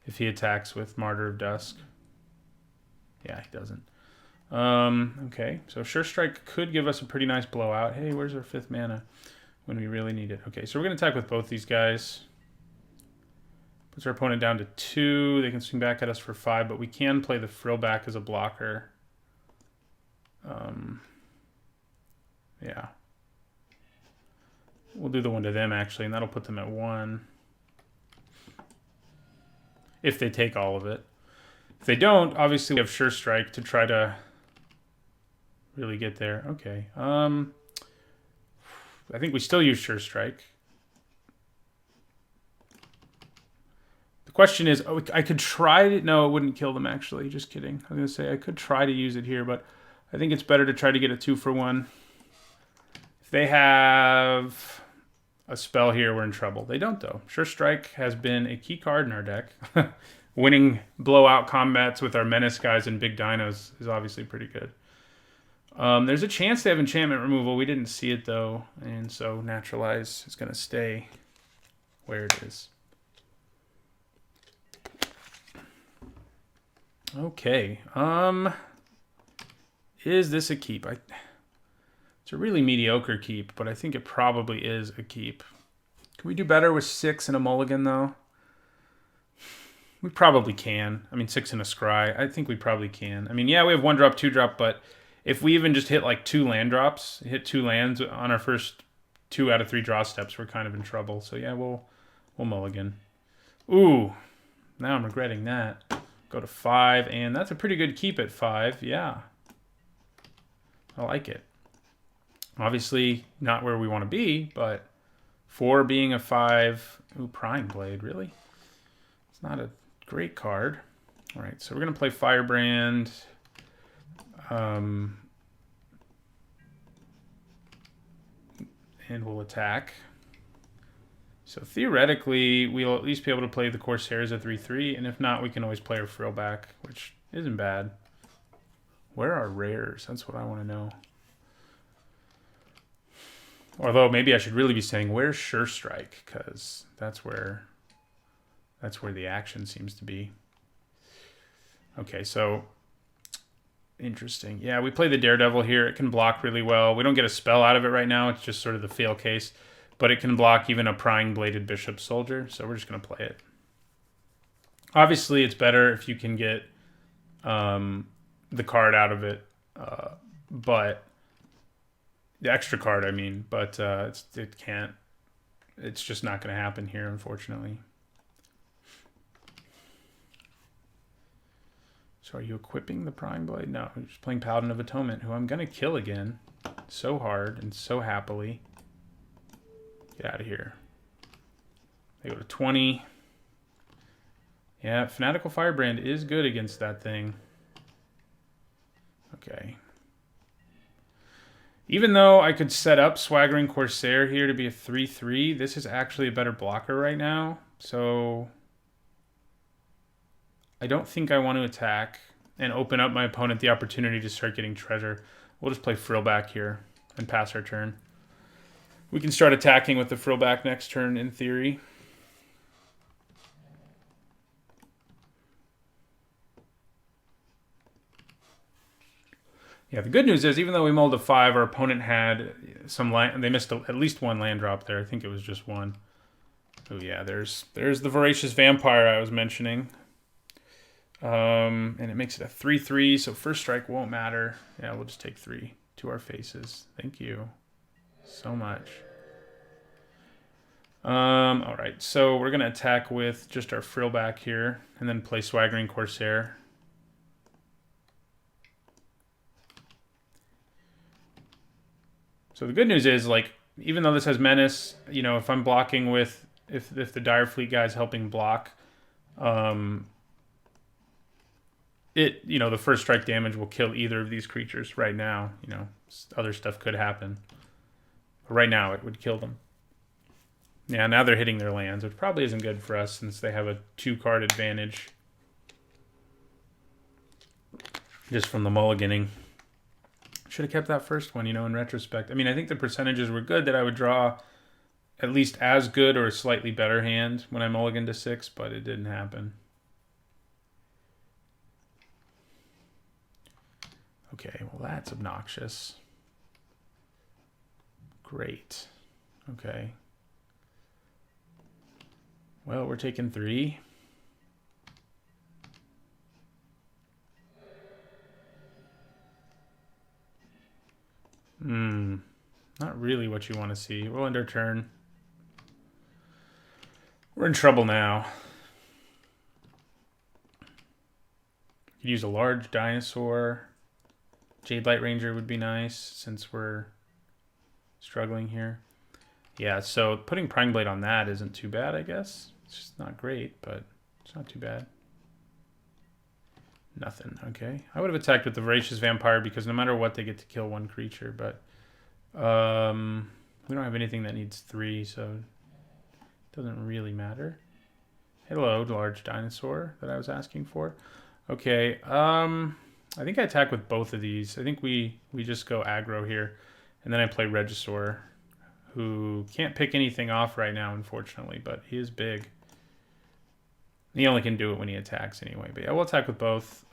if he attacks with Martyr of Dusk. Yeah, he doesn't. Okay, so Sure Strike could give us a pretty nice blowout. Hey, where's our 5th mana when we really need it? Okay, so we're going to attack with both these guys. Puts our opponent down to 2. They can swing back at us for 5, but we can play the Frill back as a blocker. Yeah. We'll do the one to them, actually, and that'll put them at 1. If they take all of it. If they don't, obviously we have Sure Strike to try to really get there. Okay. I think we still use Sure Strike. The question is, oh, I could try to... No, it wouldn't kill them, actually. Just kidding. I was going to say I could try to use it here, but I think it's better to try to get a 2-for-1. If they have a spell here, we're in trouble. They don't, though. Sure Strike has been a key card in our deck. Winning blowout combats with our Menace guys and big dinos is obviously pretty good. There's a chance they have enchantment removal. We didn't see it, though, and so Naturalize is going to stay where it is. Okay. Is this a keep? It's a really mediocre keep, but I think it probably is a keep. Can we do better with 6 and a mulligan, though? We probably can. I mean, 6 and a scry. I think we probably can. I mean, yeah, we have 1-drop, 2-drop, but if we even just hit like 2 land drops, hit 2 lands on our first 2 out of 3 draw steps, we're kind of in trouble. So yeah, we'll mulligan. Ooh, now I'm regretting that. Go to 5, and that's a pretty good keep at 5. Yeah. I like it. Obviously, not where we want to be, but 4 being a 5... Ooh, Prying Blade, really? It's not a great card. All right, so we're going to play Firebrand. And we'll attack. So theoretically, we'll at least be able to play the Corsairs at 3/3, and if not, we can always play our Frill back, which isn't bad. Where are rares? That's what I want to know. Although maybe I should really be saying, where's Sure Strike? Because that's where the action seems to be. Okay, so interesting. Yeah, we play the Daredevil here. It can block really well. We don't get a spell out of it right now. It's just sort of the fail case. But it can block even a Prying Bladed Bishop Soldier, so we're just going to play it. Obviously, it's better if you can get the card out of it, but the extra card, I mean, but it can't. It's just not going to happen here, unfortunately. So are you equipping the Prying Blade? No, I'm just playing Paladin of Atonement, who I'm going to kill again so hard and so happily. Get out of here. They go to 20. Yeah, Fanatical Firebrand is good against that thing. Okay. Even though I could set up Swaggering Corsair here to be a 3/3, this is actually a better blocker right now. So I don't think I want to attack and open up my opponent the opportunity to start getting treasure. We'll just play Frillback here and pass our turn. We can start attacking with the Frillback next turn in theory. Yeah, the good news is even though we mulled a 5, our opponent had some land. They missed at least one land drop there. I think it was just one. Oh yeah, there's the Voracious Vampire I was mentioning. And it makes it a 3/3, so first strike won't matter. Yeah, we'll just take 3 to our faces. Thank you so much. All right, so we're gonna attack with just our Frillback here, and then play Swaggering Corsair. So the good news is, like, even though this has Menace, you know, if I'm blocking with, if the Dire Fleet guy's helping block, it, you know, the first strike damage will kill either of these creatures right now. You know, other stuff could happen. But right now, it would kill them. Yeah, now they're hitting their lands, which probably isn't good for us since they have a 2-card advantage. Just from the mulliganing. Should have kept that first one, you know, in retrospect. I mean, I think the percentages were good that I would draw at least as good or a slightly better hand when I mulliganed to 6, but it didn't happen. Okay, well, that's obnoxious. Great. Okay. Well, we're taking 3. Not really what you want to see. We'll end our turn. We're in trouble now. Could use a large dinosaur. Jade Light Ranger would be nice since we're struggling here. Yeah, so putting Prying Blade on that isn't too bad, I guess. It's just not great, but it's not too bad. Nothing, okay. I would have attacked with the Voracious Vampire because no matter what, they get to kill one creature, but we don't have anything that needs 3, so it doesn't really matter. Hello, large dinosaur that I was asking for. Okay, I think I attack with both of these. I think we just go aggro here, and then I play Regisaur, who can't pick anything off right now, unfortunately, but he is big. He only can do it when he attacks anyway. But yeah, we'll attack with both.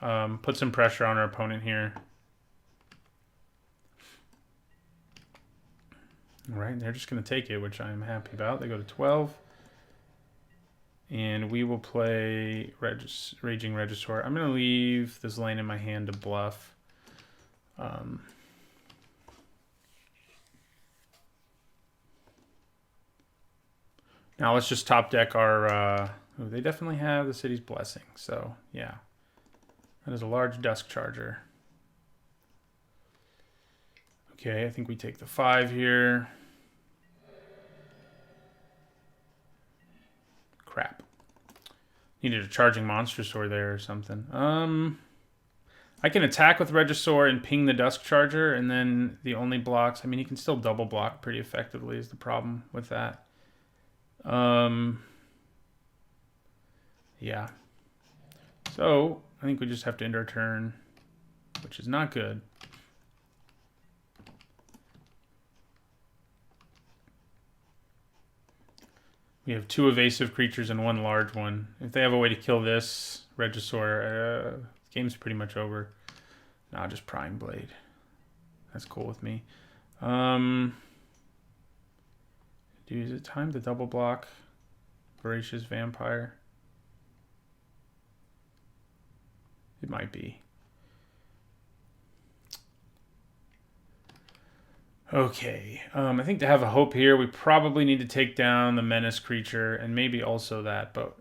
Put some pressure on our opponent here. All right, they're just going to take it, which I'm happy about. They go to 12. And we will play Raging Regisaur. I'm going to leave this lane in my hand to bluff. Now let's just top deck our... they definitely have the City's Blessing, so yeah. That is a large Dusk Charger. Okay, I think we take the 5 here. Crap. Needed a Charging Monstrosaur there or something. I can attack with Regisaur and ping the Dusk Charger, and then the only blocks... I mean, he can still double block pretty effectively is the problem with that. Yeah. So, I think we just have to end our turn, which is not good. We have 2 evasive creatures and 1 large one. If they have a way to kill this Regisaur, game's pretty much over. Nah, just Prying Blade. That's cool with me. Dude, is it time to double block Voracious Vampire? It might be. Okay, I think to have a hope here, we probably need to take down the Menace creature and maybe also that, but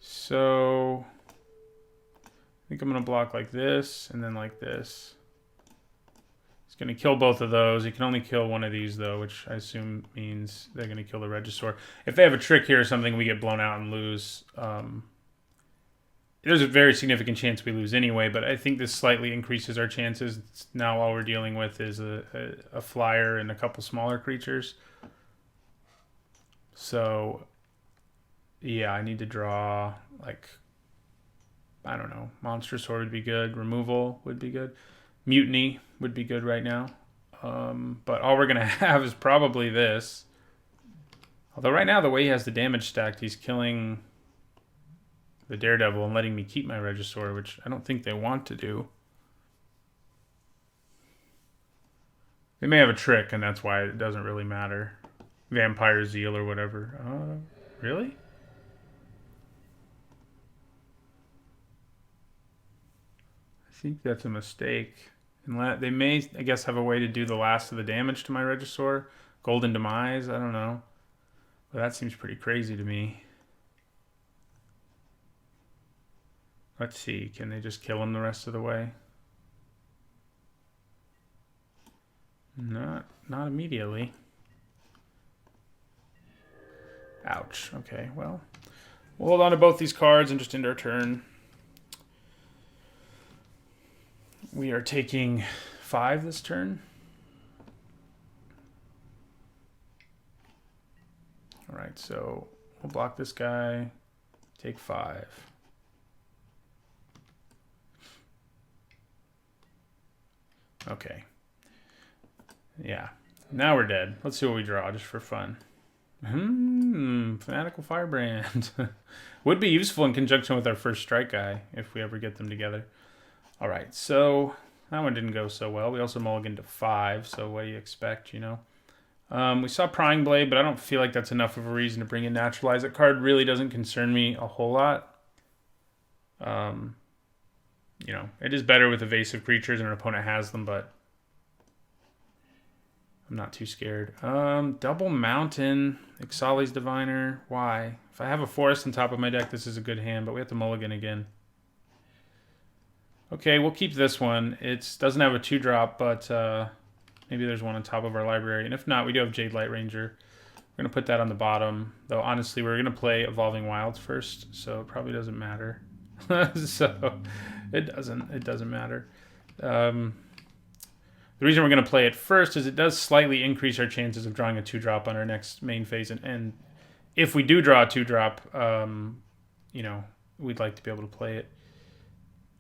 so I think I'm going to block like this and then like this. It's going to kill both of those. He can only kill one of these, though, which I assume means they're going to kill the Regisaur. If they have a trick here or something, we get blown out and lose. there's a very significant chance we lose anyway, but I think this slightly increases our chances. Now all we're dealing with is a flyer and a couple smaller creatures. So, yeah, I need to draw, like, I don't know. Monster Sword would be good. Removal would be good. Mutiny would be good right now. But all we're going to have is probably this. Although right now, the way he has the damage stacked, he's killing the Daredevil and letting me keep my Regisaur, which I don't think they want to do. They may have a trick, and that's why it doesn't really matter. Vampire Zeal or whatever. Really? I think that's a mistake. And they may, I guess, have a way to do the last of the damage to my Regisaur. Golden Demise, I don't know. But that seems pretty crazy to me. Let's see, can they just kill him the rest of the way? Not immediately. Ouch. Okay, well, we'll hold on to both these cards and just end our turn. We are taking 5 this turn. All right, so we'll block this guy, take 5. Okay. Yeah. Now we're dead. Let's see what we draw just for fun. Fanatical Firebrand. Would be useful in conjunction with our first strike guy if we ever get them together. All right, so that one didn't go so well. We also mulliganed to 5, so what do you expect, you know? We saw Prying Blade, but I don't feel like that's enough of a reason to bring in Naturalize. That card really doesn't concern me a whole lot. You know, it is better with evasive creatures and an opponent has them, but I'm not too scared. Double Mountain, Ixalan's Diviner. Why? If I have a forest on top of my deck, this is a good hand, but we have to mulligan again. Okay, we'll keep this one. It doesn't have a 2-drop, but maybe there's one on top of our library. And if not, we do have Jade Light Ranger. We're going to put that on the bottom. Though, honestly, we're going to play Evolving Wilds first, so it probably doesn't matter. So, it doesn't matter. The reason we're going to play it first is it does slightly increase our chances of drawing a 2-drop on our next main phase. And if we do draw a 2-drop, you know, we'd like to be able to play it.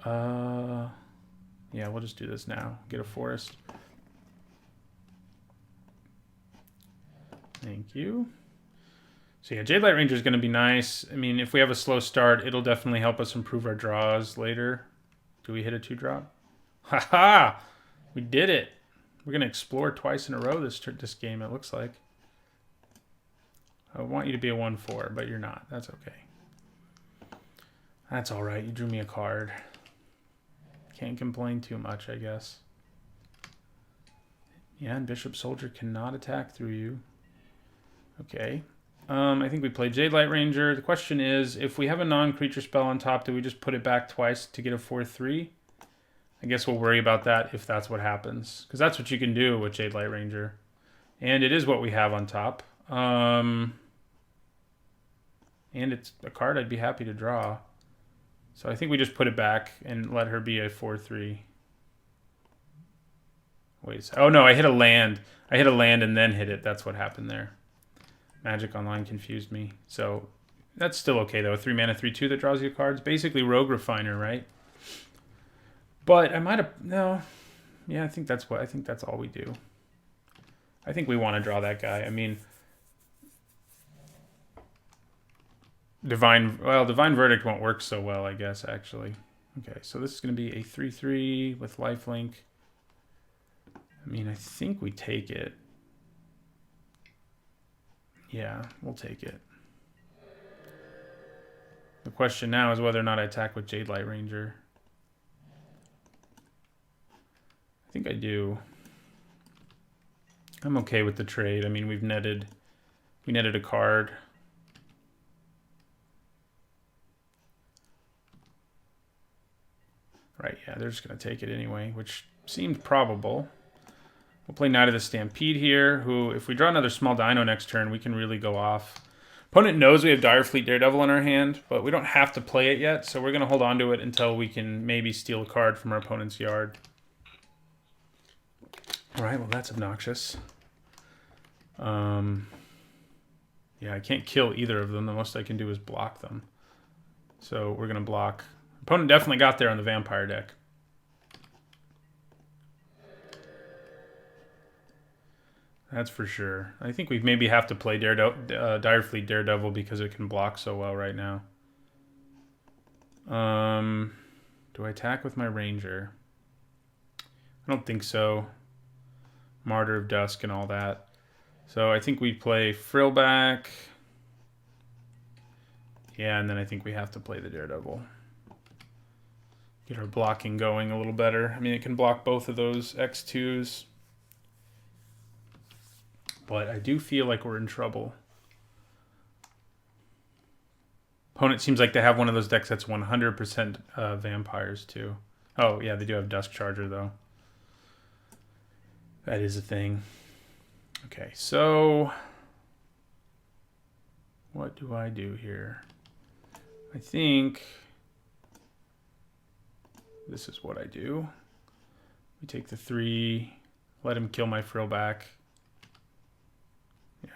Yeah, we'll just do this now. Get a forest. Thank you. So yeah, Jade Light Ranger is going to be nice. I mean, if we have a slow start, it'll definitely help us improve our draws later. Do we hit a 2-drop? Haha! We did it. We're going to explore twice in a row this game, it looks like. I want you to be a 1/4, but you're not. That's okay. That's all right. You drew me a card. Can't complain too much, I guess. Yeah, and Bishop Soldier cannot attack through you. Okay. I think we played Jade Light Ranger. The question is, if we have a non-creature spell on top, do we just put it back twice to get a 4/3? I guess we'll worry about that if that's what happens. Because that's what you can do with Jade Light Ranger. And it is what we have on top. And it's a card I'd be happy to draw. So I think we just put it back and let her be a 4/3. Wait. Oh, no, I hit a land. I hit a land and then hit it. That's what happened there. Magic Online confused me. So that's still okay, though. A 3-mana 3/2 that draws you cards. Basically Rogue Refiner, right? But I might have... No. Yeah, I think that's all we do. I think we want to draw that guy. I mean... Divine Verdict won't work so well, I guess, actually. Okay, so this is going to be a 3/3 with lifelink. I mean, I think we take it. Yeah, we'll take it. The question now is whether or not I attack with Jade Light Ranger. I think I do. I'm okay with the trade. I mean, we netted a card. Right, yeah, they're just going to take it anyway, which seemed probable. We'll play Knight of the Stampede here, who, if we draw another small dino next turn, we can really go off. Opponent knows we have Direfleet Daredevil in our hand, but we don't have to play it yet, so we're going to hold on to it until we can maybe steal a card from our opponent's yard. Alright, well that's obnoxious. Yeah, I can't kill either of them. The most I can do is block them. So we're going to block. Opponent definitely got there on the vampire deck. That's for sure. I think we maybe have to play Direfleet Daredevil because it can block so well right now. Do I attack with my Ranger? I don't think so. Martyr of Dusk and all that. So I think we play Frillback. Yeah, and then I think we have to play the Daredevil. Get our blocking going a little better. I mean, it can block both of those X2s. But I do feel like we're in trouble. Opponent seems like they have one of those decks that's 100% vampires, too. Oh, yeah, they do have Dusk Charger, though. That is a thing. Okay, so what do I do here? I think this is what I do. We take the 3, let him kill my Frillback. Yeah.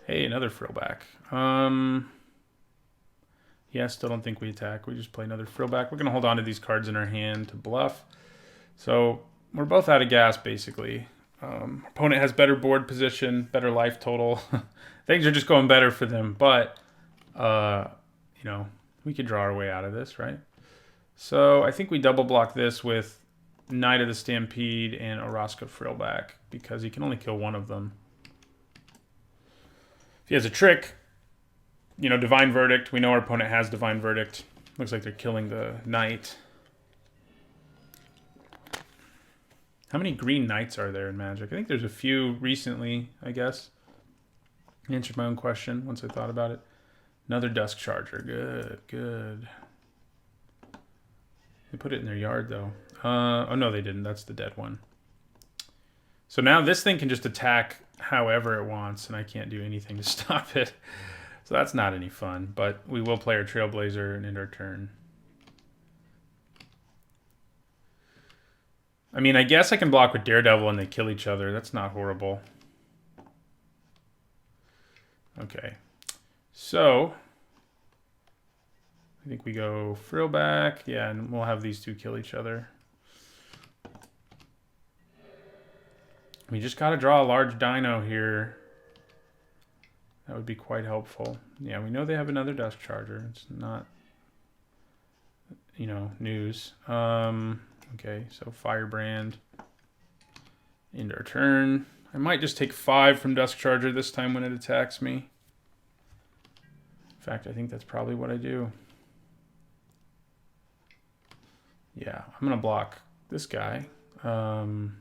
Hey, another Frillback. Yeah, still don't think we attack. We just play another Frillback. We're going to hold on to these cards in our hand to bluff. So we're both out of gas, basically. Opponent has better board position, better life total. Things are just going better for them. But, you know, we could draw our way out of this, right? So I think we double block this with Knight of the Stampede and Oraska Frillback because he can only kill one of them. If he has a trick, you know, Divine Verdict. We know our opponent has Divine Verdict. Looks like they're killing the Knight. How many green Knights are there in Magic? I think there's a few recently, I guess. Answered my own question once I thought about it. Another Dusk Charger. Good, good. They put it in their yard, though. Oh, no, they didn't. That's the dead one. So now this thing can just attack however it wants, and I can't do anything to stop it. So that's not any fun, but we will play our Trailblazer and end our turn. I mean, I guess I can block with Daredevil and they kill each other. That's not horrible. Okay. So I think we go Frillback. Yeah, and we'll have these two kill each other. We just got to draw a large dino here. That would be quite helpful. Yeah, we know they have another Dusk Charger. It's not, you know, news. Okay, so Firebrand. End our turn. I might just take 5 from Dusk Charger this time when it attacks me. In fact, I think that's probably what I do. Yeah, I'm going to block this guy and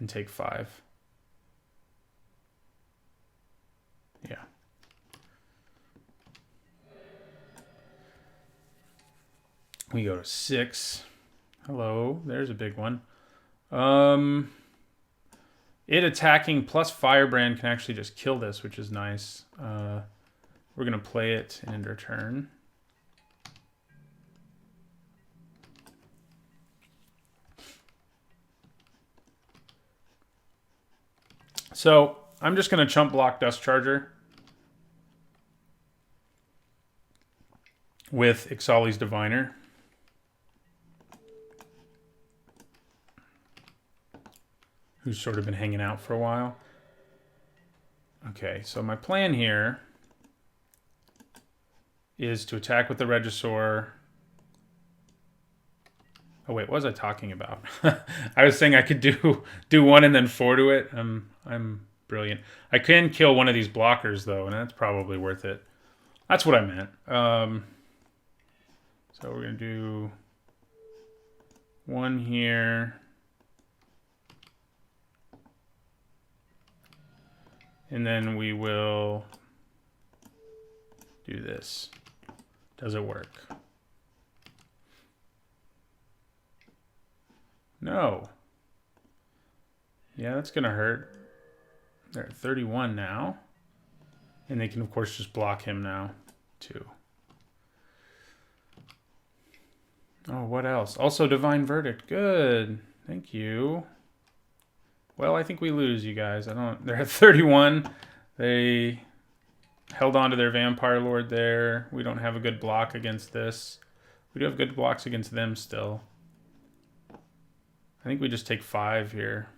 take 5. Yeah. We go to 6. Hello, there's a big one. It attacking plus Firebrand can actually just kill this, which is nice. We're going to play it and end our turn. So I'm just going to chump block Dusk Charger with Ixalan's Diviner. Who's sort of been hanging out for a while. Okay, so my plan here is to attack with the Regisaur. Oh wait, what was I talking about? I was saying I could do 1 and then 4 to it. I'm brilliant. I can kill one of these blockers though, and that's probably worth it. That's what I meant. So we're gonna do 1 here. And then we will do this. Does it work? No. Yeah, that's going to hurt. They're at 31 now. And they can, of course, just block him now, too. Oh, what else? Also, Divine Verdict. Good. Thank you. Well, I think we lose, you guys. They're at 31. They held on to their Vampire Lord there. We don't have a good block against this. We do have good blocks against them still. I think we just take 5 here.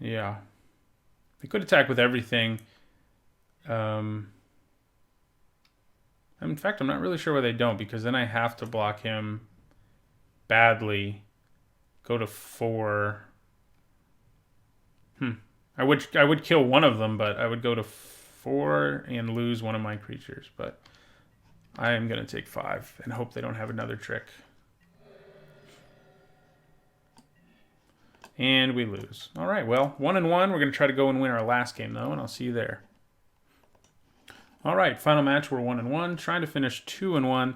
Yeah. They could attack with everything. In fact, I'm not really sure why they don't, because then I have to block him badly. Go to 4. I would kill one of them, but I would go to 4 and lose one of my creatures. But I am going to take 5 and hope they don't have another trick. And we lose. All right, well, 1-1. We're going to try to go and win our last game, though, and I'll see you there. All right, final match. We're 1-1, trying to finish 2-1.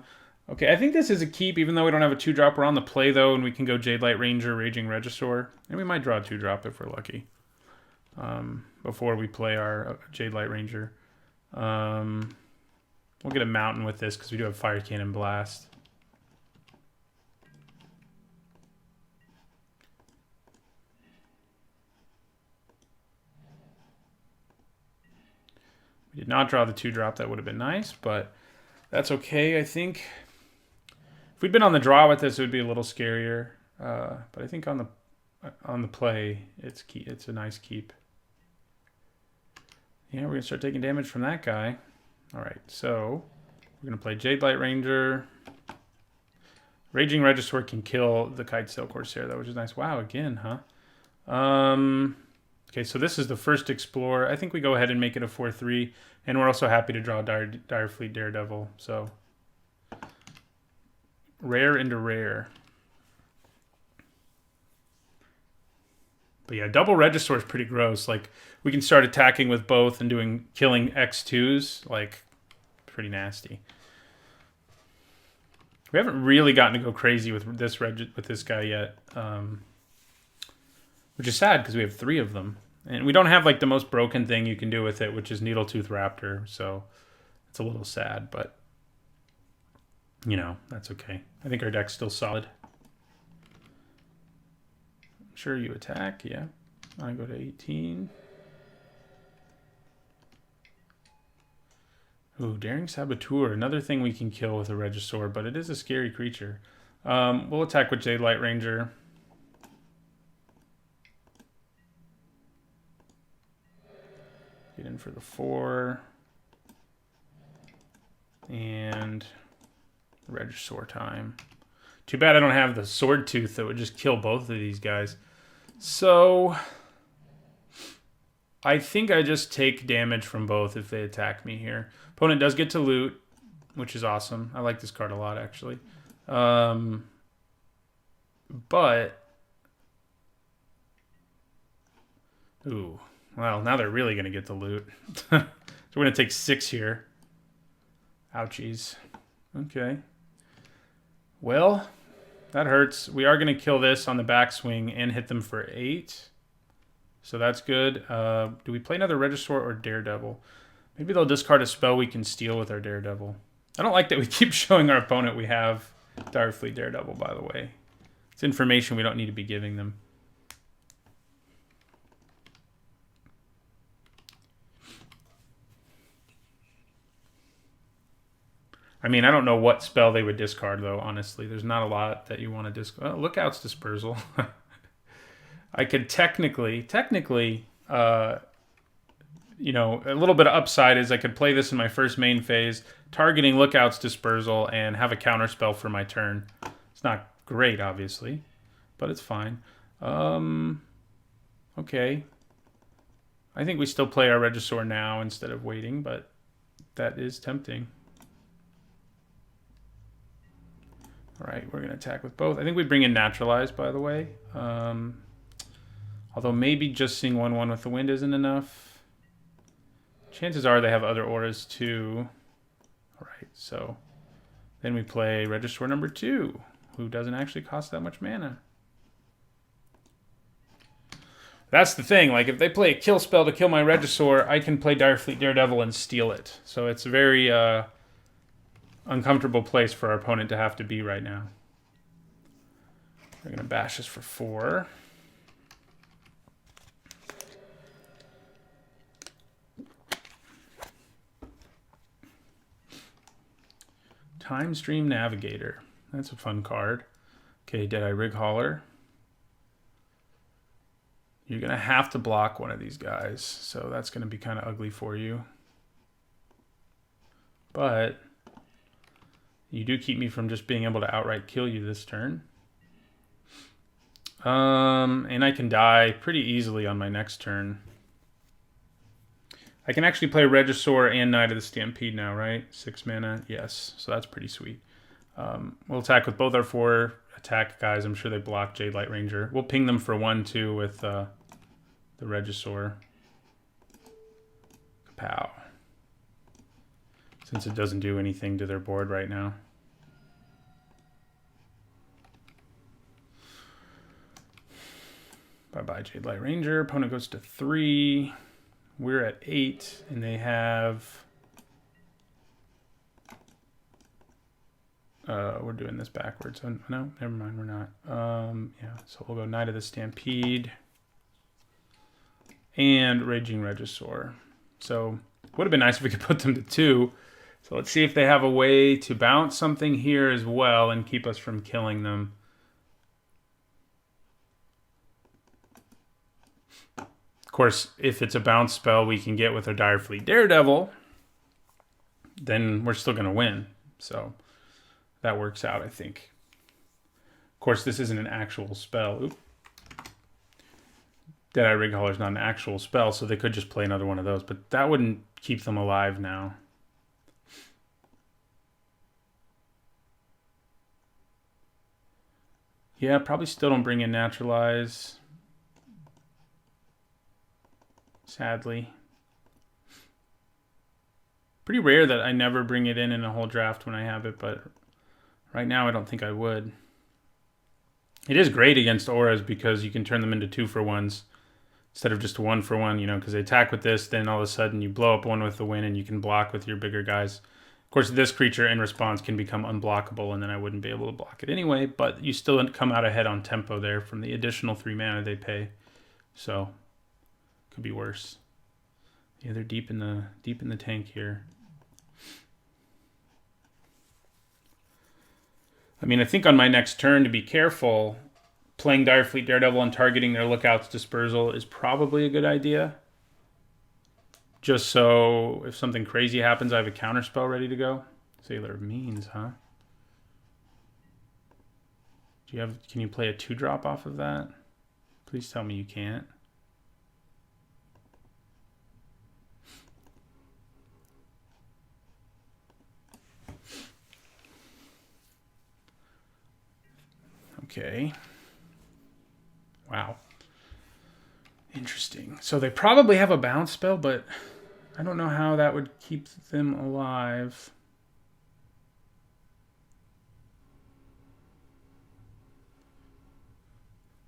Okay, I think this is a keep, even though we don't have a 2-drop. We're on the play, though, and we can go Jadelight Ranger, Raging Regisaur. And we might draw a 2-drop if we're lucky. Before we play our Jadelight Ranger. We'll get a Mountain with this, because we do have Fire Cannon Blast. We did not draw the 2-drop. That would have been nice, but that's okay, I think. If we'd been on the draw with this, it would be a little scarier. But I think on the play, it's a nice keep. Yeah, we're going to start taking damage from that guy. All right, so we're going to play Jadelight Ranger. Raging Regisaur can kill the Kitesail Corsair, though, which is nice. Wow, again, huh? Okay, so this is the first Explorer. I think we go ahead and make it a 4-3, and we're also happy to draw Direfleet Daredevil. So, rare into rare. But yeah, double Regisaur is pretty gross. Like, we can start attacking with both and killing X2s. Like, pretty nasty. We haven't really gotten to go crazy with this guy yet. Which is sad because we have 3 of them. And we don't have like the most broken thing you can do with it, which is Needletooth Raptor. So it's a little sad, but you know, that's okay. I think our deck's still solid. Sure, you attack, yeah. I go to 18. Ooh, Daring Saboteur, another thing we can kill with a Regisaur, but it is a scary creature. We'll attack with Jadelight Ranger. Get in for the 4. And Regisaur time. Too bad I don't have the Sword Tooth that would just kill both of these guys. So I think I just take damage from both if they attack me here. Opponent does get to loot, which is awesome. I like this card a lot, actually. But ooh. Well, now they're really going to get the loot. So we're going to take 6 here. Ouchies. Okay. Well, that hurts. We are going to kill this on the backswing and hit them for 8. So that's good. Do we play another Regisaur or Daredevil? Maybe they'll discard a spell we can steal with our Daredevil. I don't like that we keep showing our opponent we have Direfleet Daredevil, by the way. It's information we don't need to be giving them. I mean, I don't know what spell they would discard, though, honestly. There's not a lot that you want to discard. Oh, Lookout's Dispersal. I could technically, you know, a little bit of upside is I could play this in my first main phase, targeting Lookout's Dispersal, and have a counter spell for my turn. It's not great, obviously, but it's fine. Okay. I think we still play our Regisaur now instead of waiting, but that is tempting. All right, we're going to attack with both. I think we bring in Naturalize, by the way. Although maybe just seeing 1/1 with the wind isn't enough. Chances are they have other auras too. All right, so Then we play Regisaur number 2, who doesn't actually cost that much mana. That's the thing. Like, if they play a kill spell to kill my Regisaur, I can play Direfleet Daredevil and steal it. So it's a very uncomfortable place for our opponent to have to be right now. We're going to bash this for 4. Time Stream Navigator. That's a fun card. Okay, Deadeye Rig Hauler. You're going to have to block one of these guys, so that's going to be kind of ugly for you. But you do keep me from just being able to outright kill you this turn. And I can die pretty easily on my next turn. I can actually play Regisaur and Knight of the Stampede now, right? 6 mana, yes. So that's pretty sweet. We'll attack with both our 4 attack guys. I'm sure they block Jade Light Ranger. We'll ping them for 1/2 with the Regisaur. Kapow. Since it doesn't do anything to their board right now. Bye-bye, Jade Light Ranger. Opponent goes to 3. We're at 8, and they have... we're doing this backwards. Oh, no, never mind, we're not. Yeah, so we'll go Knight of the Stampede and Raging Regisaur. So would have been nice if we could put them to 2. So let's see if they have a way to bounce something here as well and keep us from killing them. Of course, if it's a bounce spell we can get with our Direfleet Daredevil, then we're still going to win. So that works out, I think. Of course, this isn't an actual spell. Oop. Deadeye Rig Hauler is not an actual spell, so they could just play another one of those. But that wouldn't keep them alive now. Yeah, probably still don't bring in Naturalize. Sadly. Pretty rare that I never bring it in a whole draft when I have it, but right now I don't think I would. It is great against auras because you can turn them into 2-for-1s instead of just 1-for-1, you know, because they attack with this, then all of a sudden you blow up one with the win and you can block with your bigger guys. Of course, this creature in response can become unblockable, and then I wouldn't be able to block it anyway, but you still come out ahead on tempo there from the additional 3 mana they pay. So could be worse. Yeah, they're deep in the tank here. I mean, I think on my next turn, to be careful, playing Direfleet Daredevil and targeting their Lookout's Dispersal is probably a good idea. Just so if something crazy happens, I have a counterspell ready to go. Sailor of Means, huh? Can you play a 2-drop off of that? Please tell me you can't. Okay. Wow. Interesting. So they probably have a bounce spell, but I don't know how that would keep them alive.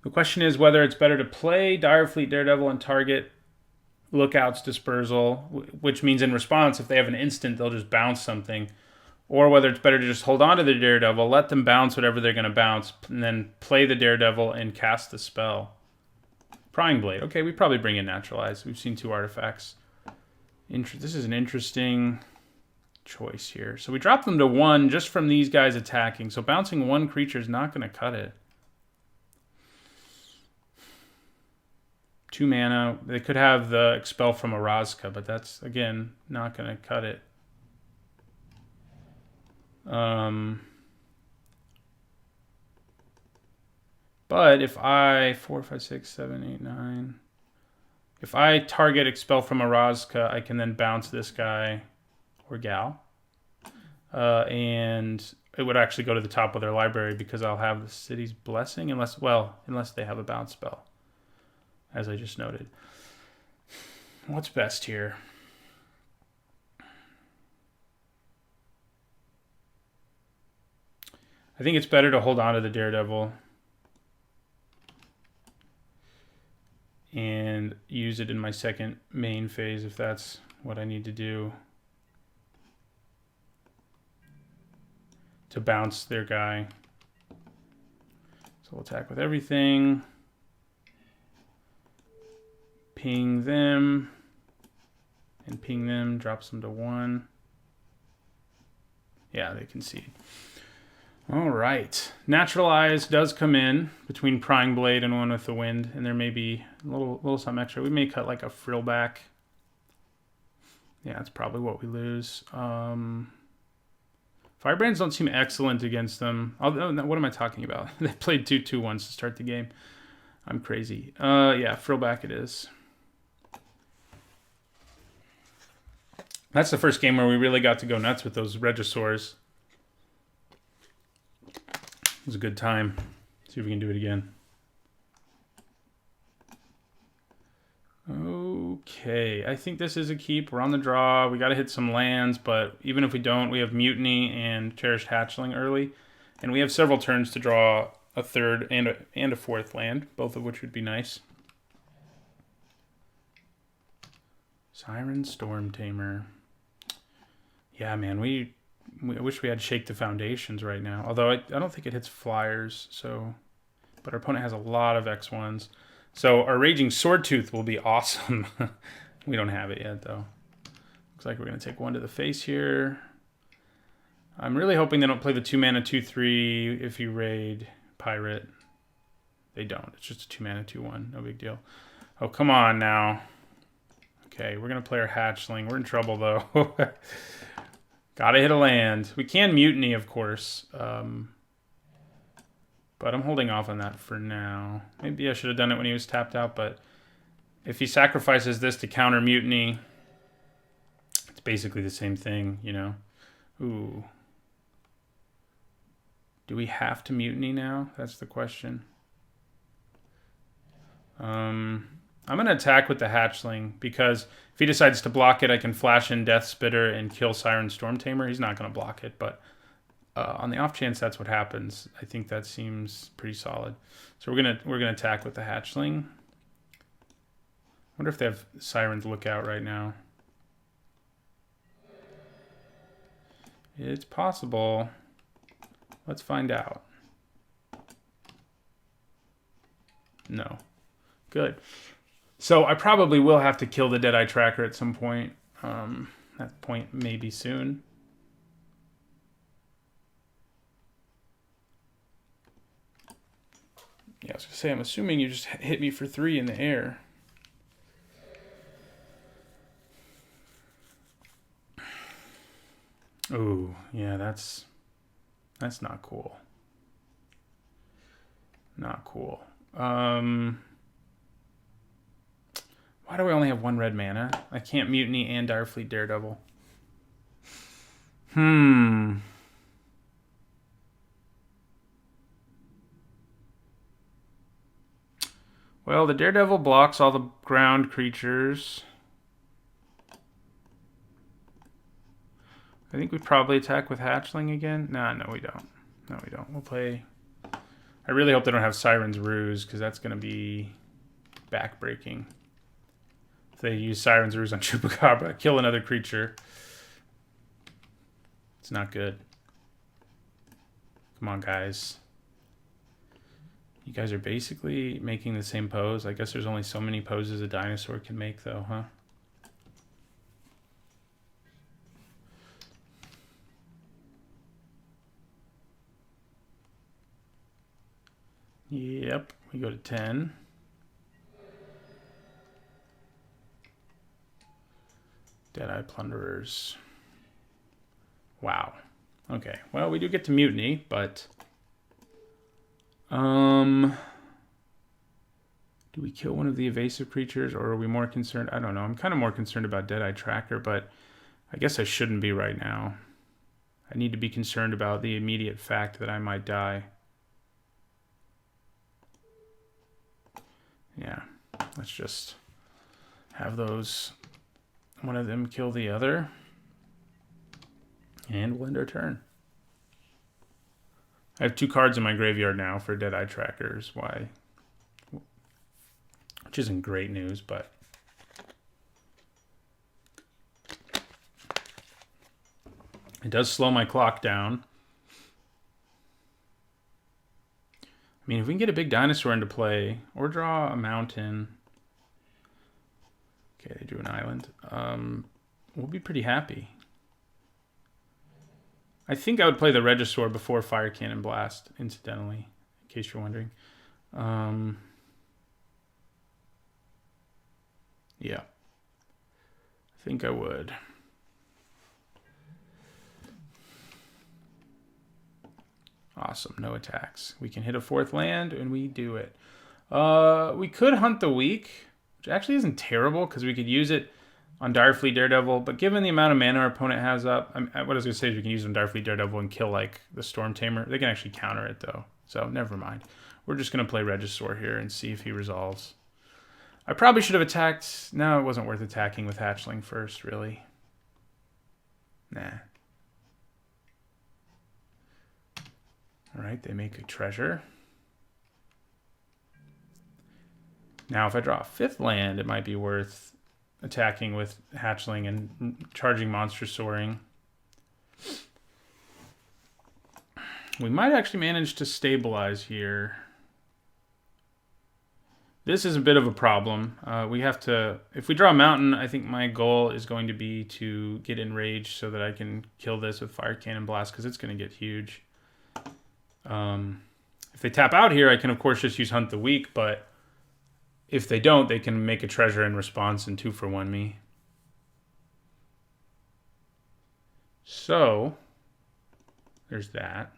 The question is whether it's better to play Direfleet Daredevil and target Lookout's Dispersal, which means in response, if they have an instant, they'll just bounce something. Or whether it's better to just hold on to the Daredevil, let them bounce whatever they're going to bounce, and then play the Daredevil and cast the spell. Prying Blade. Okay, we probably bring in Naturalize. We've seen 2 artifacts. This is an interesting choice here. So we drop them to 1 just from these guys attacking. So bouncing 1 creature is not going to cut it. 2 mana. They could have the Expel from Orazka, but that's, again, not going to cut it. But if I 4, 5, 6, 7, 8, 9, if I target Expel from Orazka, I can then bounce this guy or gal, and it would actually go to the top of their library because I'll have the City's Blessing, unless they have a bounce spell, as I just noted. What's best here? I think it's better to hold on to the Daredevil and use it in my second main phase if that's what I need to do to bounce their guy. So we'll attack with everything. Ping them. And ping them, drops them to 1. Yeah, they concede. All right. Naturalize does come in between Prying Blade and One with the Wind, and there may be a little something extra. We may cut like a frill back. Yeah, that's probably what we lose. Firebrands don't seem excellent against them. Although, what am I talking about? They played 2/2 to start the game. I'm crazy. Yeah, frill back it is. That's the first game where we really got to go nuts with those Regisaurs. It was a good time. See if we can do it again. Okay, I think this is a keep. We're on the draw. We got to hit some lands, but even if we don't, we have Mutiny and Cherished Hatchling early. And we have several turns to draw a third and a fourth land, both of which would be nice. Siren Storm Tamer. Yeah, man, I wish we had Shake the Foundations right now. Although I don't think it hits flyers, so... But our opponent has a lot of X1s. So our Raging Swordtooth will be awesome. We don't have it yet, though. Looks like we're going to take 1 to the face here. I'm really hoping they don't play the 2-mana 2/3 if you raid Pirate. They don't. It's just a 2-mana 2/1. No big deal. Oh, come on now. Okay, we're going to play our Hatchling. We're in trouble, though. Gotta hit a land. We can Mutiny, of course. But I'm holding off on that for now. Maybe I should have done it when he was tapped out, but if he sacrifices this to counter Mutiny, it's basically the same thing, you know. Ooh. Do we have to Mutiny now? That's the question. I'm going to attack with the Hatchling because if he decides to block it, I can flash in Death Spitter and kill Siren Storm Tamer. He's not going to block it, but on the off chance that's what happens, I think that seems pretty solid. So we're gonna attack with the Hatchling. I wonder if they have Siren's Lookout right now. It's possible. Let's find out. No. Good. So I probably will have to kill the Deadeye Tracker at some point. That point may be soon. Yeah, I was going to say, I'm assuming you just hit me for 3 in the air. Oh, yeah, that's not cool. Not cool. Why do we only have 1 red mana? I can't Mutiny and Direfleet Daredevil. Well, the Daredevil blocks all the ground creatures. I think we probably attack with Hatchling again. No, we don't. No, we don't. We'll play... I really hope they don't have Siren's Ruse, because that's going to be backbreaking. If they use Siren's Ruse on Chupacabra, kill another creature. It's not good. Come on, guys. You guys are basically making the same pose. I guess there's only so many poses a dinosaur can make, though, huh? Yep, we go to 10. Deadeye Plunderers. Wow. Okay, well, we do get to Mutiny, but... do we kill one of the evasive creatures, or are we more concerned? I don't know. I'm kind of more concerned about Deadeye Tracker, but I guess I shouldn't be right now. I need to be concerned about the immediate fact that I might die. Yeah, let's just have one of them kill the other, and we'll end our turn. I have 2 cards in my graveyard now for Deadeye Trackers. Why? Which isn't great news, but it does slow my clock down. I mean, if we can get a big dinosaur into play, or draw a mountain. Okay, they drew an island. We'll be pretty happy. I think I would play the Regisaur before Fire Cannon Blast, incidentally, in case you're wondering. Yeah. I think I would. Awesome, no attacks. We can hit a 4th land, and we do it. We could Hunt the Weak, which actually isn't terrible, because we could use it on Direfleet Daredevil, but given the amount of mana our opponent has up, what I was going to say is we can use it on Direfleet Daredevil and kill, like, the Storm Tamer. They can actually counter it, though, so never mind. We're just going to play Regisaur here and see if he resolves. I probably should have attacked... No, it wasn't worth attacking with Hatchling first, really. Nah. Alright, they make a treasure. Now, if I draw a 5th land, it might be worth attacking with Hatchling and charging Monster Soaring. We might actually manage to stabilize here. This is a bit of a problem. We have to... If we draw a mountain, I think my goal is going to be to get enraged so that I can kill this with Fire Cannon Blast, because it's going to get huge. If they tap out here, I can, of course, just use Hunt the Weak, but if they don't, they can make a treasure in response and 2-for-1 me. So, there's that.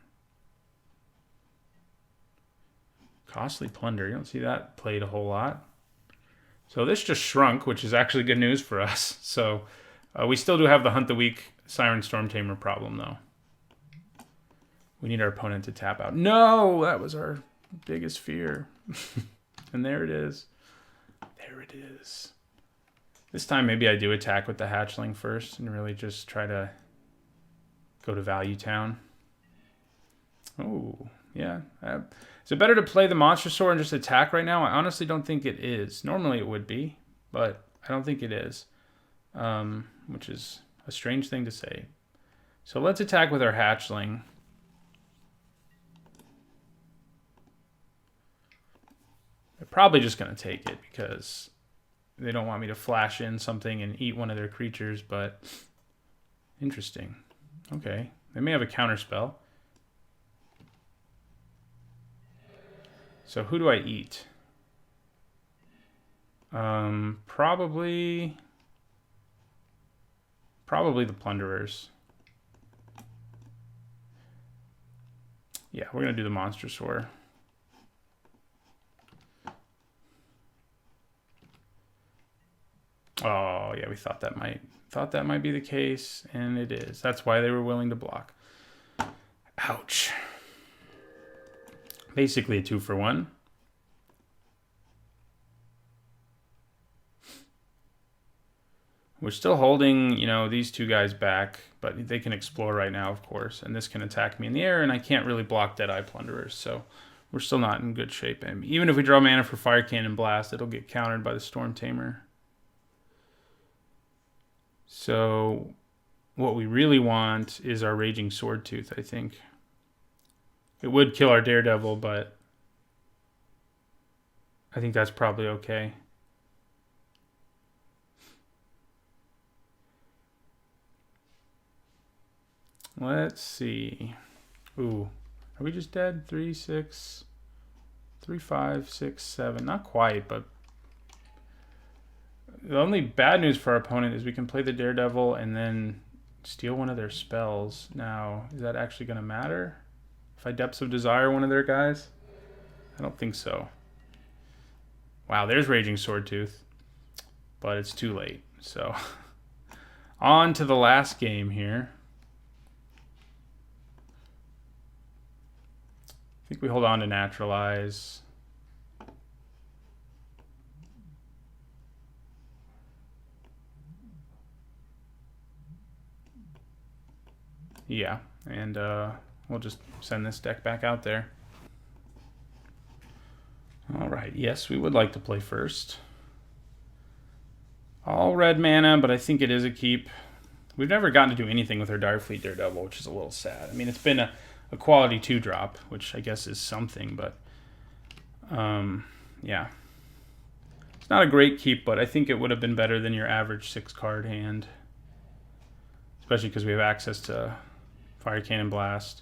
Costly Plunder. You don't see that played a whole lot. So this just shrunk, which is actually good news for us. So we still do have the Hunt the Weak Siren Storm Tamer problem, though. We need our opponent to tap out. No! That was our biggest fear. And there it is. There it is. This time maybe I do attack with the Hatchling first and really just try to go to Value Town. Oh, yeah. Is it better to play the Monster Sword and just attack right now? I honestly don't think it is. Normally it would be, but I don't think it is. Which is a strange thing to say. So let's attack with our Hatchling. They're probably just going to take it because they don't want me to flash in something and eat one of their creatures, but interesting. Okay, they may have a counter spell. So who do I eat? Probably the Plunderers. Yeah, we're going to do the Monster Sword. Oh, yeah, we thought that might be the case, and it is. That's why they were willing to block. Ouch. Basically a 2-for-1. We're still holding, these two guys back, but they can explore right now, of course, and this can attack me in the air, and I can't really block Deadeye Plunderers, so we're still not in good shape. And even if we draw mana for Fire Cannon Blast, it'll get countered by the Storm Tamer. So what we really want is our Raging Swordtooth, I think. It would kill our Daredevil, but I think that's probably okay. Let's see. Ooh, are we just dead? 3, 6, 3, 5, 6, 7. Not quite, but the only bad news for our opponent is we can play the Daredevil and then steal one of their spells. Now, is that actually going to matter? If I Depths of Desire one of their guys? I don't think so. Wow, there's Raging Swordtooth. But it's too late. So, on to the last game here. I think we hold on to Naturalize. Yeah, and we'll just send this deck back out there. All right, yes, we would like to play first. All red mana, but I think it is a keep. We've never gotten to do anything with our Direfleet Daredevil, which is a little sad. I mean, it's been a quality 2-drop, which I guess is something, but yeah. It's not a great keep, but I think it would have been better than your average 6-card hand. Especially because we have access to Fire Cannon Blast.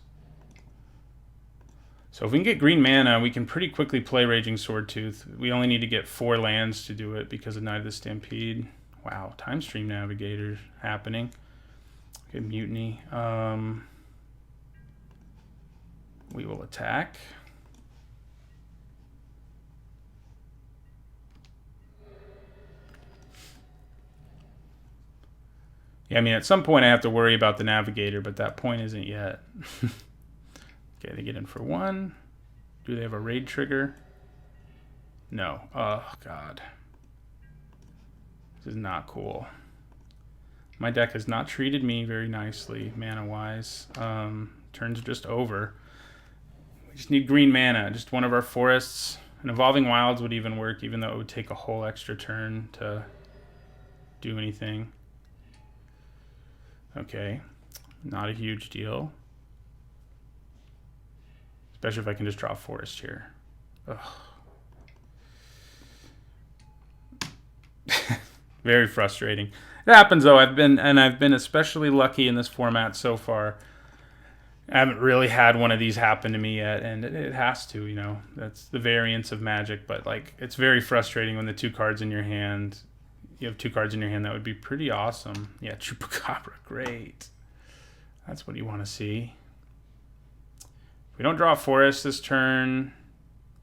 So if we can get green mana, we can pretty quickly play Raging Swordtooth. We only need to get 4 lands to do it because of Knight of the Stampede. Wow, Time Stream Navigator happening. Okay, Mutiny. We will attack. Yeah, I mean, at some point I have to worry about the Navigator, but that point isn't yet. Okay, they get in for 1. Do they have a raid trigger? No. Oh, God. This is not cool. My deck has not treated me very nicely, mana-wise. Turns just over. We just need green mana. Just one of our forests. And Evolving Wilds would even work, even though it would take a whole extra turn to do anything. Okay. Not a huge deal. Especially if I can just draw a forest here. Ugh. Very frustrating. It happens though. I've been especially lucky in this format so far. I haven't really had one of these happen to me yet, and it has to, you know. That's the variance of Magic, but like it's very frustrating when the 2 cards in your hand, you have 2 cards in your hand. That would be pretty awesome. Yeah, Chupacabra, great. That's what you want to see. If we don't draw a forest this turn,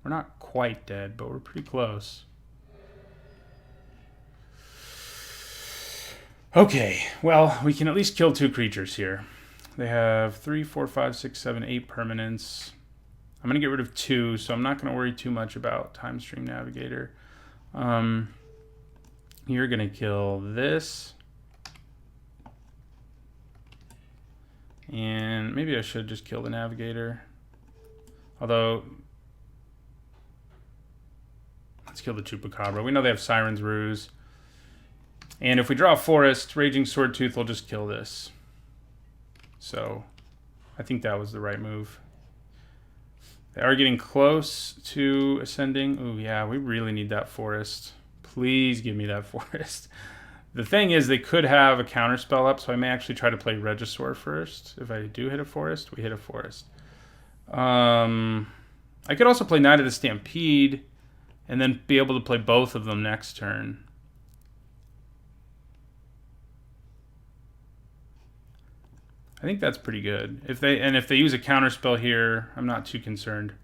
we're not quite dead, but we're pretty close. Okay, well, we can at least kill 2 creatures here. They have 3, 4, 5, 6, 7, 8 permanents. I'm going to get rid of 2, so I'm not going to worry too much about Time Stream Navigator. You're going to kill this. And maybe I should just kill the Navigator. Although, let's kill the Chupacabra. We know they have Siren's Ruse. And if we draw a forest, Raging Swordtooth will just kill this. So, I think that was the right move. They are getting close to ascending. Oh yeah, we really need that forest. Please give me that forest. The thing is, they could have a counterspell up, so I may actually try to play Regisaur first. If I do hit a forest, we hit a forest. I could also play Knight of the Stampede and then be able to play both of them next turn. I think that's pretty good. If they use a counterspell here, I'm not too concerned.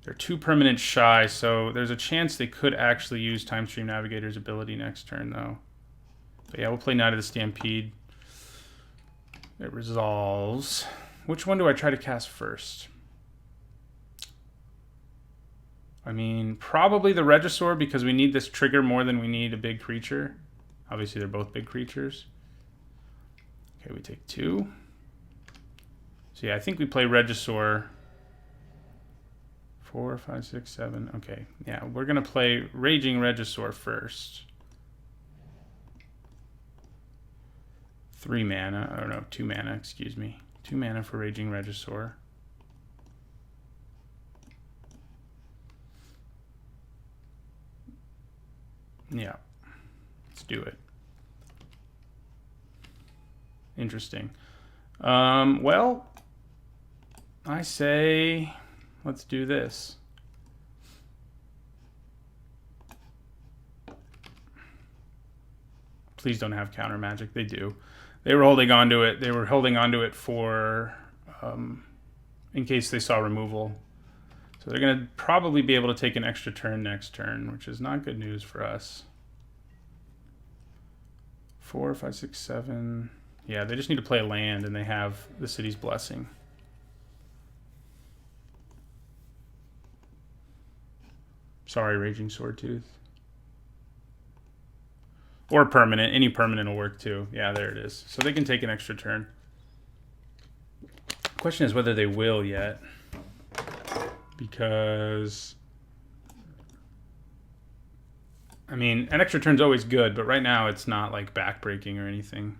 They're 2 permanents shy, so there's a chance they could actually use Time Stream Navigator's ability next turn, though. But yeah, we'll play Knight of the Stampede. It resolves. Which one do I try to cast first? I mean, probably the Regisaur, because we need this trigger more than we need a big creature. Obviously, they're both big creatures. Okay, we take 2. So yeah, I think we play Regisaur. 4, 5, 6, 7. Okay, yeah, we're going to play Raging Regisaur first. 3 mana, or no, 2 mana, excuse me. 2 mana for Raging Regisaur. Yeah, let's do it. Interesting. Well, I say let's do this. Please don't have counter magic. They do. They were holding on to it. They were holding on to it for in case they saw removal. So they're going to probably be able to take an extra turn next turn, which is not good news for us. 4, 5, 6, 7. Yeah, they just need to play a land, and they have the City's Blessing. Sorry, Raging Swordtooth. Or permanent. Any permanent will work too. Yeah, there it is. So they can take an extra turn. question is whether they will yet. Because, I mean, an extra turn's always good, but right now it's not like backbreaking or anything.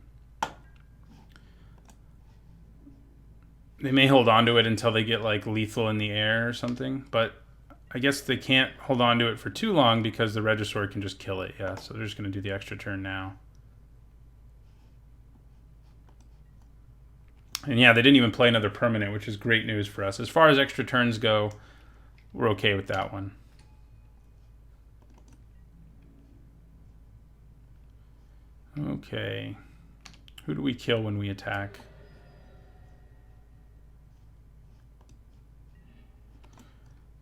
They may hold on to it until they get like lethal in the air or something, but I guess they can't hold on to it for too long because the Regisaur can just kill it. Yeah, so they're just going to do the extra turn now. And yeah, they didn't even play another permanent, which is great news for us. As far as extra turns go, we're okay with that one. Okay. Who do we kill when we attack?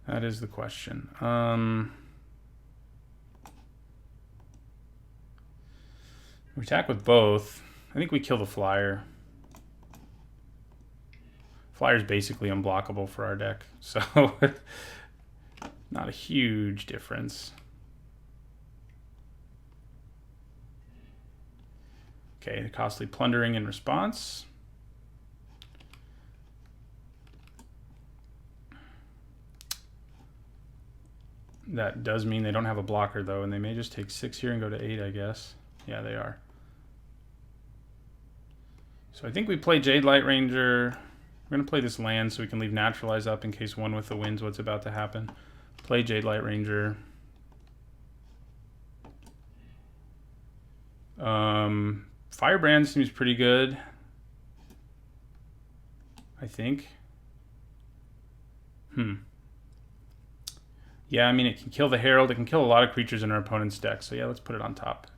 That is the question. We attack with both. I think we kill the flyer. Flyer's basically unblockable for our deck, so not a huge difference. Okay, the costly plundering in response. That does mean they don't have a blocker, though, and they may just take 6 here and go to 8, I guess. Yeah, they are. So I think we play Jade Light Ranger. We're going to play this land so we can leave Naturalize up in case one with the wind's what's about to happen. Play Jade Light Ranger. Firebrand seems pretty good, I think. Yeah, I mean, it can kill the Herald. It can kill a lot of creatures in our opponent's deck. So yeah, let's put it on top.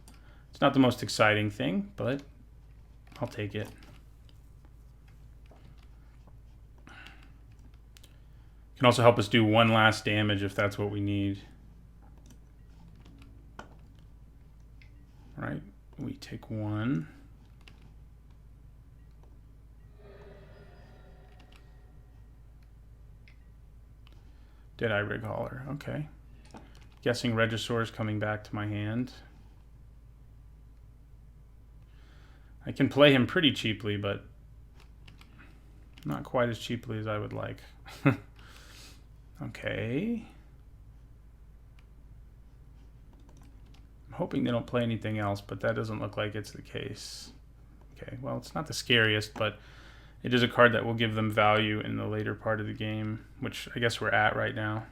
It's not the most exciting thing, but I'll take it. Can also help us do one last damage if that's what we need. All right, we take 1. Deadeye Rig Hauler, okay. Guessing Regisaur is coming back to my hand. I can play him pretty cheaply, but not quite as cheaply as I would like. Okay. I'm hoping they don't play anything else, but that doesn't look like it's the case. Okay, well, it's not the scariest, but it is a card that will give them value in the later part of the game, which I guess we're at right now.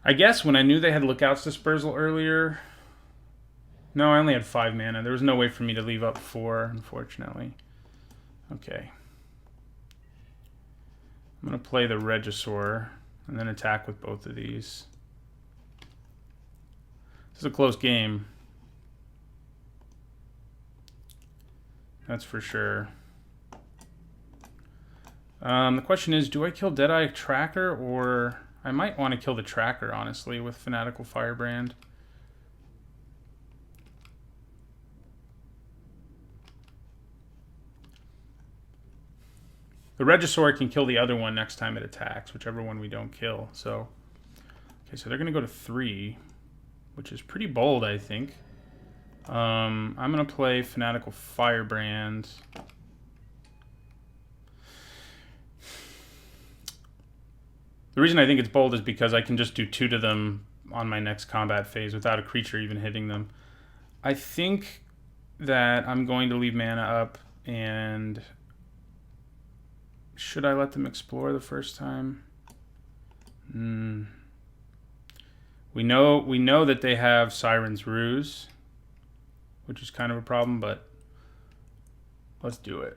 I guess when I knew they had Lookout's Dispersal earlier... No, I only had 5 mana. There was no way for me to leave up 4, unfortunately. Okay. I'm going to play the Regisaur and then attack with both of these. This is a close game. That's for sure. The question is, do I kill Deadeye Tracker, or... I might want to kill the Tracker, honestly, with Fanatical Firebrand. The Regisaur can kill the other one next time it attacks, whichever one we don't kill. So, okay, so they're going to go to 3, which is pretty bold, I think. I'm going to play Fanatical Firebrand. The reason I think it's bold is because I can just do 2 to them on my next combat phase without a creature even hitting them. I think that I'm going to leave mana up, and should I let them explore the first time? We know that they have Siren's Ruse, which is kind of a problem, but let's do it.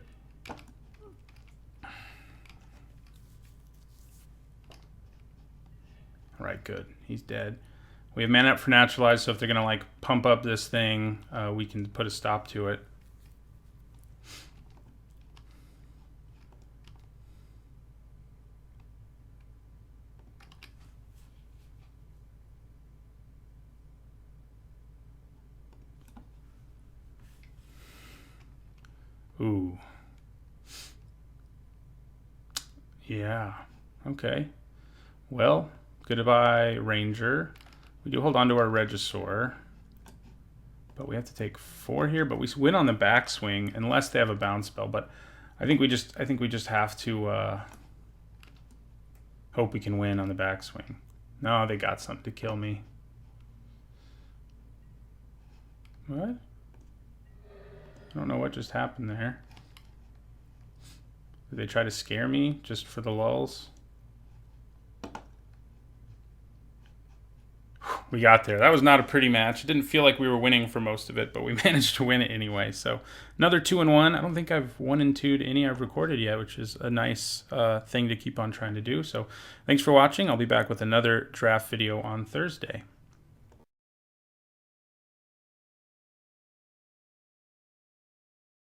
Right, good. He's dead. We have mana up for Naturalize, so if they're going to like pump up this thing, we can put a stop to it. Ooh. Yeah. Okay. Well, goodbye, Ranger. We do hold on to our Regisaur. But we have to take 4 here. But we win on the backswing unless they have a bounce spell. But I think we just have to hope we can win on the backswing. No, they got something to kill me. What? I don't know what just happened there. Did they try to scare me just for the lulls? We got there. That was not a pretty match. It didn't feel like we were winning for most of it, but we managed to win it anyway. So another 2-1. I don't think I've 1-2 to any I've recorded yet, which is a nice thing to keep on trying to do. So thanks for watching. I'll be back with another draft video on Thursday.